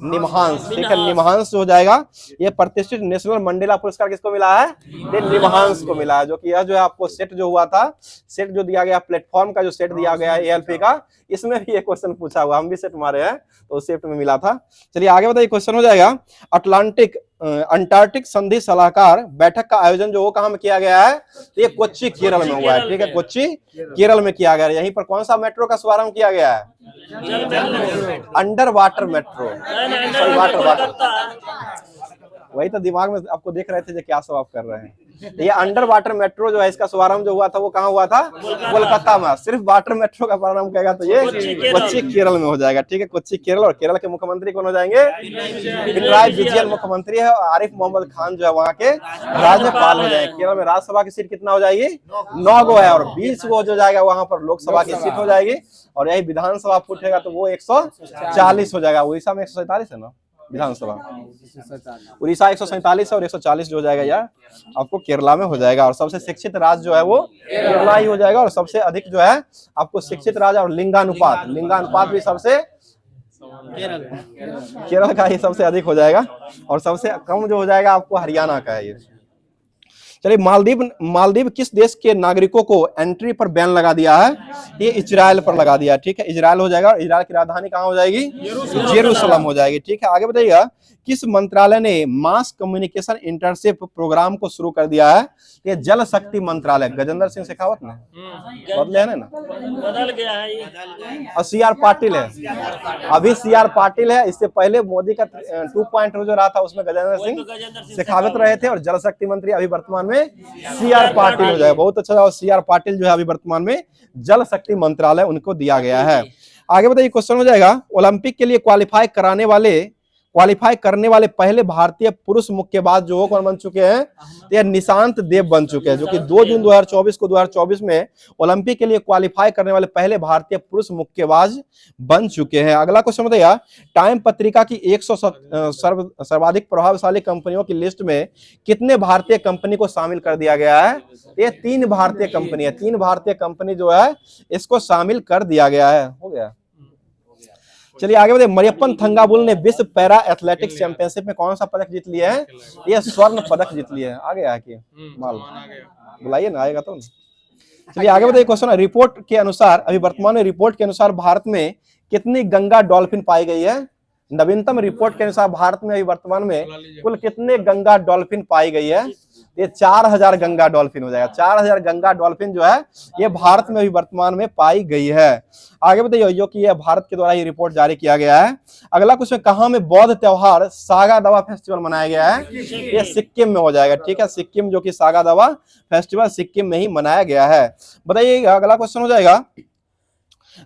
निमहांस। ठीक है, निमहांस हो जाएगा। ये प्रतिष्ठित नेशनल मंडेला पुरस्कार किसको मिला है? ये निमहांस को मिला है। जो कि यह जो है आपको सेट जो हुआ था, सेट जो दिया गया प्लेटफॉर्म का जो सेट दिया गया है ALP का, इसमें भी एक क्वेश्चन पूछा हुआ, हम भी सेट मारे हैं तो सेट में मिला था। चलिए आगे बताइए, क्वेश्चन हो जाएगा, अंटार्कटिक संधि सलाहकार बैठक का आयोजन जो वो कहाँ में किया गया है? तो ये कोच्चि केरल में हुआ है। ठीक है, कोच्चि केरल में किया गया है। यहीं पर कौन सा मेट्रो का शुभारंभ किया गया है? अंडर वाटर मेट्रो, वही तो दिमाग में आपको देख रहे थे जो क्या सब आप कर रहे हैं। ये अंडर वाटर मेट्रो जो है इसका शुभारंभ जो हुआ था वो कहाँ हुआ था? कोलकाता में। सिर्फ वाटर मेट्रो का प्रारंभ करेगा तो ये कोच्चि केरल में हो जाएगा। ठीक है, कोच्चि केरल। और केरल के मुख्यमंत्री कौन हो जाएंगे? पिनराई विजयन मुख्यमंत्री है, और आरिफ मोहम्मद खान जो है वहाँ के राज्यपाल हो जाएंगे। केरल में राज्यसभा की सीट कितना हो जाएगी? 9 गो है, और 20 गो जो जाएगा वहां पर लोकसभा की सीट हो जाएगी। और यही विधानसभा फूटेगा तो वो 140 हो जाएगा। उड़ीसा में 147 है ना विधानसभा, उड़ीसा 147 है और 140 जो हो जाएगा यार आपको केरला में हो जाएगा। और सबसे शिक्षित राज्य जो है वो केरला ही हो जाएगा। और सबसे अधिक जो है आपको शिक्षित राज्य और लिंगानुपात भी सबसे केरल का ही सबसे अधिक हो जाएगा। और सबसे कम जो हो जाएगा आपको हरियाणा का है ये। चलिए, मालदीव किस देश के नागरिकों को एंट्री पर बैन लगा दिया है? ये इजराइल पर लगा दिया है। ठीक है, इजराइल हो जाएगा। और इजराइल की राजधानी कहाँ हो जाएगी? जेरूसलम हो जाएगी। ठीक है, आगे बताइएगा, किस मंत्रालय ने मास कम्युनिकेशन इंटर्नशिप प्रोग्राम को शुरू कर दिया है? ये जल शक्ति मंत्रालय, गजेंद्र सिंह शेखावत ने बदले है ना, बदल गया है ये। और CR पाटिल है, अभी CR पाटिल है। इससे पहले मोदी का 2.0 जो रहा था उसमें गजेंद्र सिंह शेखावत रहे थे। और जल शक्ति मंत्री अभी वर्तमान में CR पाटिल हो जाएगा। बहुत अच्छा। और CR पाटिल जो है अभी वर्तमान में जल शक्ति मंत्रालय उनको दिया गया है। आगे बताइए, क्वेश्चन हो जाएगा, ओलंपिक के लिए क्वालिफाई क्वालिफाई करने वाले पहले भारतीय पुरुष मुक्केबाज जो हो कौन बन चुके हैं, तो ये निशांत देव बन चुके हैं, जो कि 2 जून 2024 में ओलंपिक के लिए क्वालिफाई करने वाले पहले भारतीय पुरुष मुक्केबाज बन चुके हैं। अगला क्वेश्चन बताइए, टाइम पत्रिका की 100 सर्वाधिक प्रभावशाली कंपनियों की लिस्ट में कितने भारतीय कंपनी को शामिल कर दिया गया है? ये 3 भारतीय कंपनी है, 3 भारतीय कंपनी जो है इसको शामिल कर दिया गया है। हो गया। चलिए आगे बढ़े। मरियप्पन थंगाबुल ने विश्व पैरा एथलेटिक्स चैंपियनशिप में कौन सा पदक जीत लिया है? ये स्वर्ण पदक जीत लिया है। आगे आके माल बुलाइए ना, आएगा तो ना। चलिए आगे बढ़े। क्वेश्चन, रिपोर्ट के अनुसार, अभी वर्तमान में रिपोर्ट के अनुसार भारत में कितनी गंगा डॉल्फिन पाई गई है? नवीनतम रिपोर्ट के अनुसार भारत में अभी वर्तमान में कुल कितने गंगा डॉल्फिन पाई गई है? ये 4000 गंगा डॉल्फिन हो जाएगा। 4000 गंगा डॉल्फिन जो है ये भारत में अभी वर्तमान में पाई गई है। आगे बताइए, जो कि ये भारत के द्वारा ये रिपोर्ट जारी किया गया है। अगला क्वेश्चन, कहाँ में बौद्ध त्योहार सागा दावा फेस्टिवल मनाया गया है? ये सिक्किम में हो जाएगा। ठीक है, सिक्किम, जो कि सागा दावा फेस्टिवल सिक्किम में ही मनाया गया है। बताइए अगला क्वेश्चन हो जाएगा,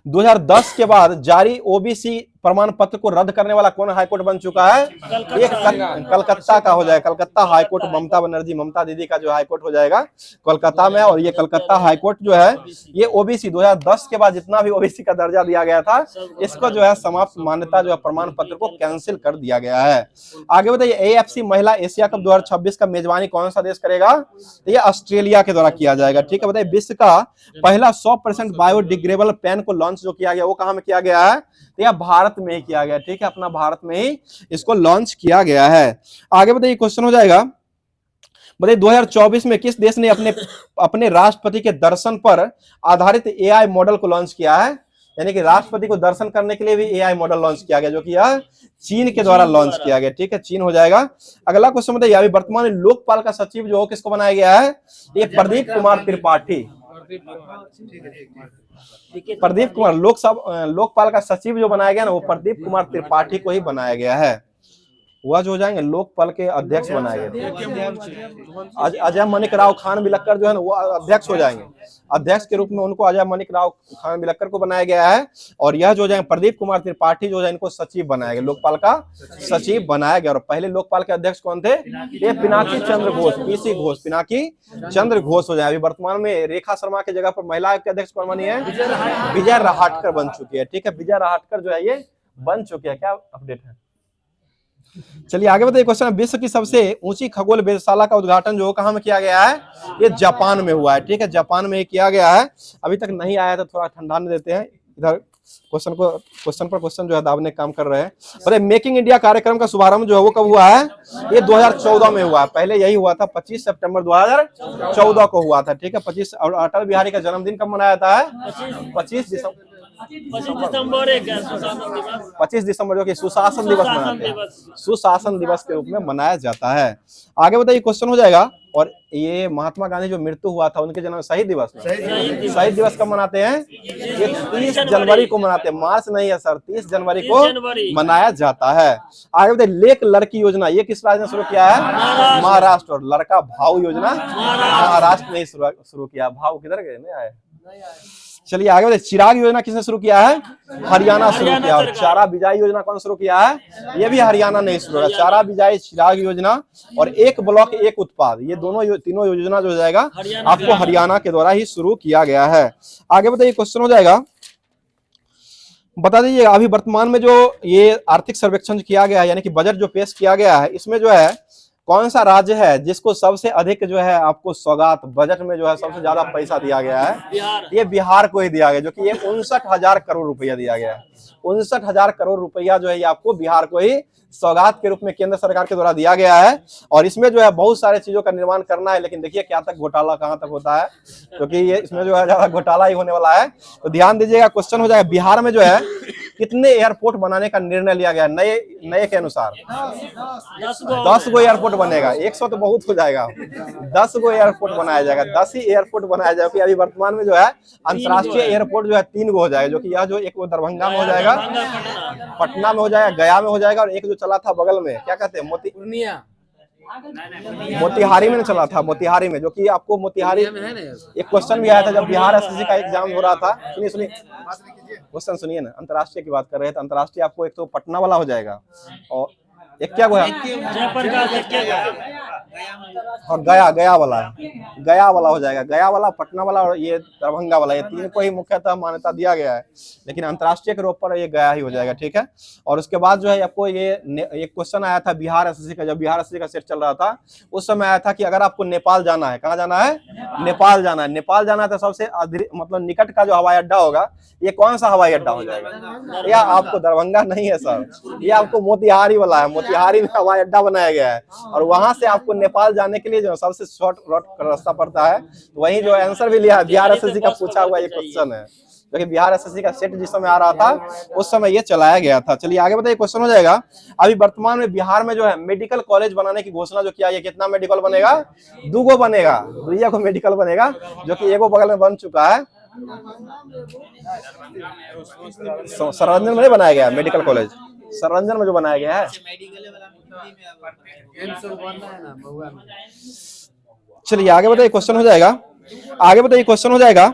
2010 के बाद जारी ओबीसी प्रमाण पत्र को रद्द करने वाला कौन हाईकोर्ट बन चुका है? ये कलकत्ता का हो जाएगा। कलकत्ता हाईकोर्ट, ममता बनर्जी, ममता दीदी का जो हाईकोर्ट हो जाएगा कोलकाता में। और ये कलकत्ता हाईकोर्ट जो है ये ओबीसी 2010 के बाद जितना भी ओबीसी का दर्जा दिया गया था इसको जो है समाप्त मान्यता जो है प्रमाण पत्र को कैंसिल कर दिया गया है। आगे बताइए, एएफसी महिला एशिया कप 2026 का मेजबानी कौन सा देश करेगा? तो ये ऑस्ट्रेलिया के द्वारा किया जाएगा। ठीक है, बताइए विश्व का पहला 100% बायोडिग्रेडेबल पेन को लॉन्च जो किया गया वो कहाँ में किया गया है? तो यह भारत में ही किया गया। ठीक है, अपना भारत में ही इसको लॉन्च किया गया है। आगे बताइए क्वेश्चन हो जाएगा, बताइए 2024 में किस देश ने अपने राष्ट्रपति के दर्शन पर आधारित एआई मॉडल को लॉन्च किया है? यानी कि राष्ट्रपति को दर्शन करने के लिए भी एआई मॉडल लॉन्च किया गया, जो कि यह चीन के द्वारा लॉन्च किया गया। ठीक है, चीन हो जाएगा। अगला क्वेश्चन बताइए, अभी वर्तमान में लोकपाल का सचिव जो किसको बनाया गया है? ये प्रदीप कुमार त्रिपाठी। प्रदीप कुमार लोकपाल का सचिव जो बनाया गया ना वो प्रदीप कुमार त्रिपाठी को ही बनाया गया है। वह जो हो जाएंगे लोकपाल के अध्यक्ष बनाए गए। अजय मनिक राव खान बिलक्कर जो है ना वो अध्यक्ष हो जाएंगे। अध्यक्ष के रूप में उनको अजय मनिक राव खान बिलक्कर को बनाया गया है। और यह जो जाएंगे प्रदीप कुमार त्रिपाठी जो है इनको सचिव बनाया गया, लोकपाल का सचिव बनाया गया। और पहले लोकपाल के अध्यक्ष कौन थे? ये पिनाकी चंद्र घोष, पीसी घोष, पिनाकी चंद्र घोष हो जाए। अभी वर्तमान में रेखा शर्मा की जगह पर महिला के अध्यक्ष कौन बनी है? विजय राहटकर बन चुकी है। ठीक है, विजय राहटकर जो है ये बन चुके हैं। क्या अपडेट है? चलिए आगे बताइए क्वेश्चन, विश्व की सबसे ऊंची खगोल वेधशाला का उद्घाटन जो कहाँ में किया गया है? ये जापान में हुआ है। ठीक है, जापान में किया गया है। अभी तक नहीं आया तो थोड़ा ठंडा नहीं देते हैं इधर। क्वेश्चन पर क्वेश्चन जो है दावने काम कर रहे हैं। अरे मेकिंग इंडिया कार्यक्रम का शुभारंभ जो है वो कब हुआ है? ये 2014 में हुआ है। पहले यही हुआ था 25 सितंबर 2014 को हुआ था। ठीक है, 25। और अटल बिहारी का जन्मदिन कब मनाया जाता है? 25 दिसंबर 25 दिसंबर जो कि सुशासन दिवस मनाते हैं, सुशासन दिवस के रूप में मनाया जाता है। आगे बताइए क्वेश्चन हो जाएगा, और ये महात्मा गांधी जो मृत्यु हुआ था उनके जन्म शहीद दिवस में, शहीद दिवस कब मनाते हैं? ये 30 जनवरी को मनाते हैं। मार्च नहीं है सर, 30 जनवरी को मनाया जाता है। आगे बताइए, लेक लड़की योजना ये किस राज्य ने शुरू किया है? महाराष्ट्र। और लड़का भाव योजना महाराष्ट्र ने शुरू किया। भाव किधर गए? नहीं आए। चलिए आगे बढ़े, चिराग योजना किसने शुरू किया है? हरियाणा शुरू किया। और चारा बिजाई योजना कौन शुरू किया है? ये भी हरियाणा ने शुरू किया। चारा बिजाई, चिराग योजना और एक ब्लॉक एक उत्पाद, ये तीनों योजना जो हो जाएगा आपको हरियाणा के द्वारा ही शुरू किया गया है। आगे बताइए क्वेश्चन हो जाएगा, बता दीजिए अभी वर्तमान में जो ये आर्थिक सर्वेक्षण किया गया है यानी कि बजट जो पेश किया गया है इसमें जो है कौन सा राज्य है जिसको सबसे अधिक जो है आपको सौगात बजट में जो है सबसे ज्यादा पैसा दिया गया है? ये बिहार को ही दिया गया, जो कि ये 59,000 करोड़ रुपया दिया गया है। 59,000 करोड़ रुपया जो है ये आपको बिहार को ही सौगात के रूप में केंद्र सरकार के द्वारा दिया गया है। और इसमें जो है बहुत सारे चीजों का निर्माण करना है, लेकिन देखिए क्या तक घोटाला कहाँ तक होता है, क्योंकि ये इसमें जो है ज्यादा घोटाला ही होने वाला है। तो ध्यान दीजिएगा। क्वेश्चन हो जाएगा, बिहार में जो है कितने एयरपोर्ट बनाने का निर्णय लिया गया? नए के अनुसार 10 गो एयरपोर्ट बनेगा। 100 तो बहुत हो जाएगा, 10 गो एयरपोर्ट बनाया जाएगा। 10 ही एयरपोर्ट बनाया जाएगा। अभी वर्तमान में जो है अंतर्राष्ट्रीय एयरपोर्ट जो है 3 गो हो जाएगा, जो कि यह जो एक वो दरभंगा में हो जाएगा, पटना में हो जाएगा, गया में हो जाएगा, और एक जो चला था बगल में क्या कहते हैं मोतिहारी में चला था, मोतिहारी में, जो कि आपको मोतिहारी एक क्वेश्चन भी आया था जब बिहार एसएससी का एग्जाम हो रहा था। सुनिए क्वेश्चन सुनिए ना, अंतर्राष्ट्रीय की बात कर रहे थे। अंतर्राष्ट्रीय आपको एक तो पटना वाला हो जाएगा, और एक क्या गोया जयप्रकाश एक क्या और गया वाला है, गया वाला हो जाएगा, गया वाला, पटना वाला और ये दरभंगा वाला, ये तीन को ही मुख्यतः मान्यता दिया गया है, लेकिन अंतर्राष्ट्रीय के रूप पर ये गया ही हो जाएगा। ठीक है। और उसके बाद जो है आपको ये एक क्वेश्चन आया था बिहार एसएससी का, जब बिहार एसएससी का सेट चल रहा था उस समय आया था कि अगर आपको नेपाल जाना है, कहाँ जाना है, नेपाल जाना है, नेपाल जाना है तो सबसे मतलब निकट का जो हवाई अड्डा होगा ये कौन सा हवाई अड्डा हो जाएगा? या आपको दरभंगा नहीं है सर, ये आपको मोतिहारी वाला है, मोतिहारी में हवाई अड्डा बनाया गया है और वहां से आपको नेपाल जाने के लिए जो सबसे शॉर्ट रास्ता पड़ता है। तो वही जो आंसर भी लिया है, बिहार एसएससी का पूछा हुआ ये क्वेश्चन है, क्योंकि बिहार एसएससी का सेट जिस समय आ रहा था उस समय ये चलाया गया था। चलिए आगे बताइए, क्वेश्चन हो जाएगा। अभी वर्तमान में बिहार में जो है मेडिकल कॉलेज बनाने की घोषणा जो किया, ये कितना मेडिकल बनेगा? 2 बनेगा, 2 मेडिकल बनेगा, जो कि एगो बगल में बन चुका है, सरंजन में नहीं बनाया गया मेडिकल कॉलेज, सरंजन में जो बनाया गया है। चलिए आगे बताइए, क्वेश्चन हो जाएगा। आगे बताइए, क्वेश्चन हो जाएगा।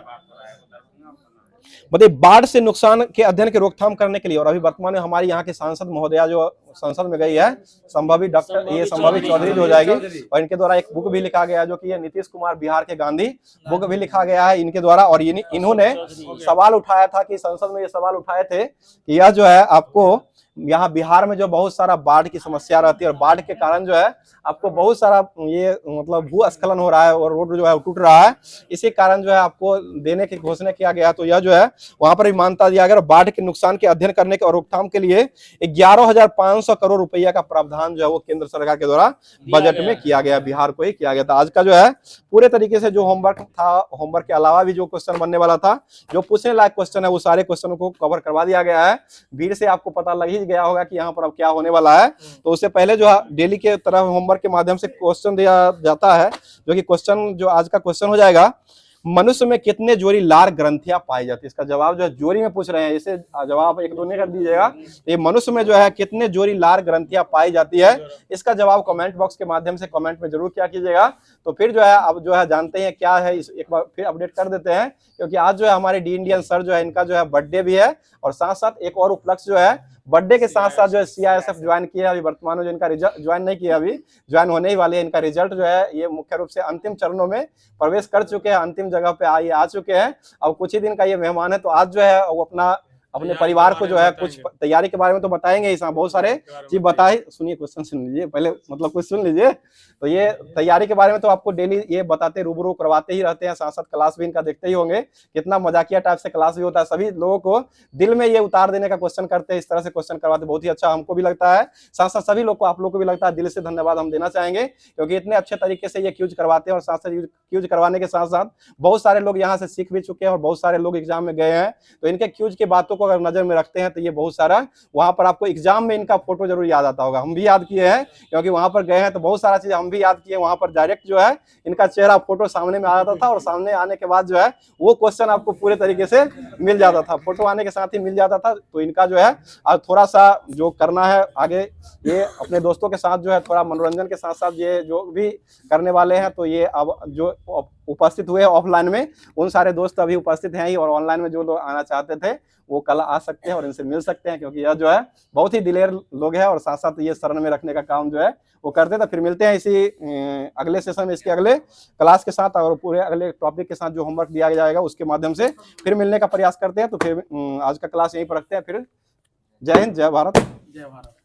बताइए बाढ़ से नुकसान के अध्ययन की रोकथाम करने के लिए, और अभी वर्तमान में हमारी यहाँ के सांसद महोदया जो संसद में गई है, संभावित डॉक्टर ये संभावित चौधरी जो हो जाएगी, और इनके द्वारा एक बुक भी लिखा गया है जो कि ये नीतीश कुमार बिहार के गांधी बुक भी लिखा गया है इनके द्वारा। और इन्होंने सवाल उठाया था कि संसद में ये सवाल उठाए थे कि यह जो है आपको यहाँ बिहार में जो बहुत सारा बाढ़ की समस्या रहती है और बाढ़ के कारण जो है आपको बहुत सारा ये मतलब भूस्खलन हो रहा है और रोड जो है टूट रहा है, इसी कारण जो है आपको देने की घोषणा किया गया। तो यह जो है वहां पर भी मान्यता दिया गया। बाढ़ के नुकसान के अध्ययन करने के और रोकथाम के लिए 11,500 करोड़ रुपया का प्रावधान जो है वो केंद्र सरकार के द्वारा बजट में किया गया, बिहार को ही किया गया था। आज का जो है पूरे तरीके से जो होमवर्क था, होमवर्क के अलावा भी जो क्वेश्चन बनने वाला था, जो पूछने लायक क्वेश्चन है, वो सारे क्वेश्चनों को कवर करवा दिया गया है। भीड़ से आपको पता लग ही गया होगा कि यहाँ पर अब क्या होने वाला है। तो उससे पहले जो है डेली के तरह होमवर्क के माध्यम से क्वेश्चन दिया जाता है, जो कि क्वेश्चन जो आज का क्वेश्चन हो जाएगा, मनुष्य में कितने जोड़ी लार ग्रंथियां पाई जाती है? इसका जवाब जो है जोड़ी में पूछ रहे हैं, इसे जवाब एक दो नहीं कर दीजिएगा। ये मनुष्य में जो है कितने जोड़ी लार ग्रंथियां पाई जाती है, इसका जवाब कमेंट बॉक्स के माध्यम से कमेंट में जरूर क्या कीजिएगा। तो फिर जो है अब जो है जानते हैं क्या है, एक बार फिर अपडेट कर देते हैं, क्योंकि आज जो है हमारे डी इंडियन सर जो है इनका जो है बर्थडे भी है, और साथ साथ एक और उपलक्ष्य जो है बर्थडे के साथ साथ जो है सीआईएसएफ ज्वाइन किया अभी वर्तमान में, जो इनका रिजल्ट ज्वाइन नहीं किया, अभी ज्वाइन होने ही वाले हैं। इनका रिजल्ट जो है ये मुख्य रूप से अंतिम चरणों में प्रवेश कर चुके हैं, अंतिम जगह पे आ चुके हैं। अब कुछ ही दिन का ये मेहमान है, तो आज जो है वो अपने परिवार को जो है कुछ तैयारी के बारे में तो बताएंगे ही, बहुत सारे चीज बताए। सुनिए क्वेश्चन सुन लीजिए पहले, मतलब कुछ सुन लीजिए। तो ये तैयारी के बारे में तो आपको डेली ये बताते रूबरू करवाते ही रहते हैं, साथ साथ क्लास भी इनका देखते ही होंगे, कितना मजाकिया टाइप से क्लास भी होता है। सभी लोगों को दिल में ये उतार देने का क्वेश्चन करते हैं, इस तरह से क्वेश्चन करवाते, बहुत ही अच्छा हमको भी लगता है, साथ साथ सभी लोग को, आप लोग को भी लगता है। दिल से धन्यवाद हम देना चाहेंगे, क्योंकि इतने अच्छे तरीके से ये क्यूज करवाते हैं, और साथ साथ क्यूज करवाने के साथ साथ बहुत सारे लोग यहाँ से सीख भी चुके हैं और बहुत सारे लोग एग्जाम में गए हैं। तो इनके क्यूज की बातों को अगर नजर में रखते हैं तो ये बहुत सारा वहां पर आपको एग्जाम में इनका फोटो जरूर याद आता होगा। हम भी याद किए हैं, क्योंकि वहां पर गए हैं तो बहुत सारा चीज हम भी याद किए। वहां पर डायरेक्ट जो है इनका चेहरा फोटो सामने में आ जाता था, और सामने आने के बाद जो है वो क्वेश्चन आपको पूरे तरीके से मिल जाता था, फोटो आने के साथ ही मिल जाता था। तो इनका जो है आज थोड़ा सा जो करना है आगे, ये अपने दोस्तों के साथ जो है थोड़ा मनोरंजन के साथ साथ ये जो भी करने वाले हैं, तो ये अब जो उपस्थित हुए ऑफलाइन में, उन सारे दोस्त अभी उपस्थित हैं ही, और ऑनलाइन में जो लोग आना चाहते थे वो कल आ सकते हैं और इनसे मिल सकते हैं, क्योंकि यह जो है बहुत ही दिलेर लोग हैं, और साथ साथ ये शरण में रखने का काम जो है वो करते हैं। तो फिर मिलते हैं इसी अगले सेशन में, इसके अगले क्लास के साथ, और पूरे अगले टॉपिक के साथ जो होमवर्क दिया जाएगा उसके माध्यम से फिर मिलने का प्रयास करते हैं। तो फिर आज का क्लास यहीं पर रखते हैं। फिर जय हिंद, जय भारत। जय भारत।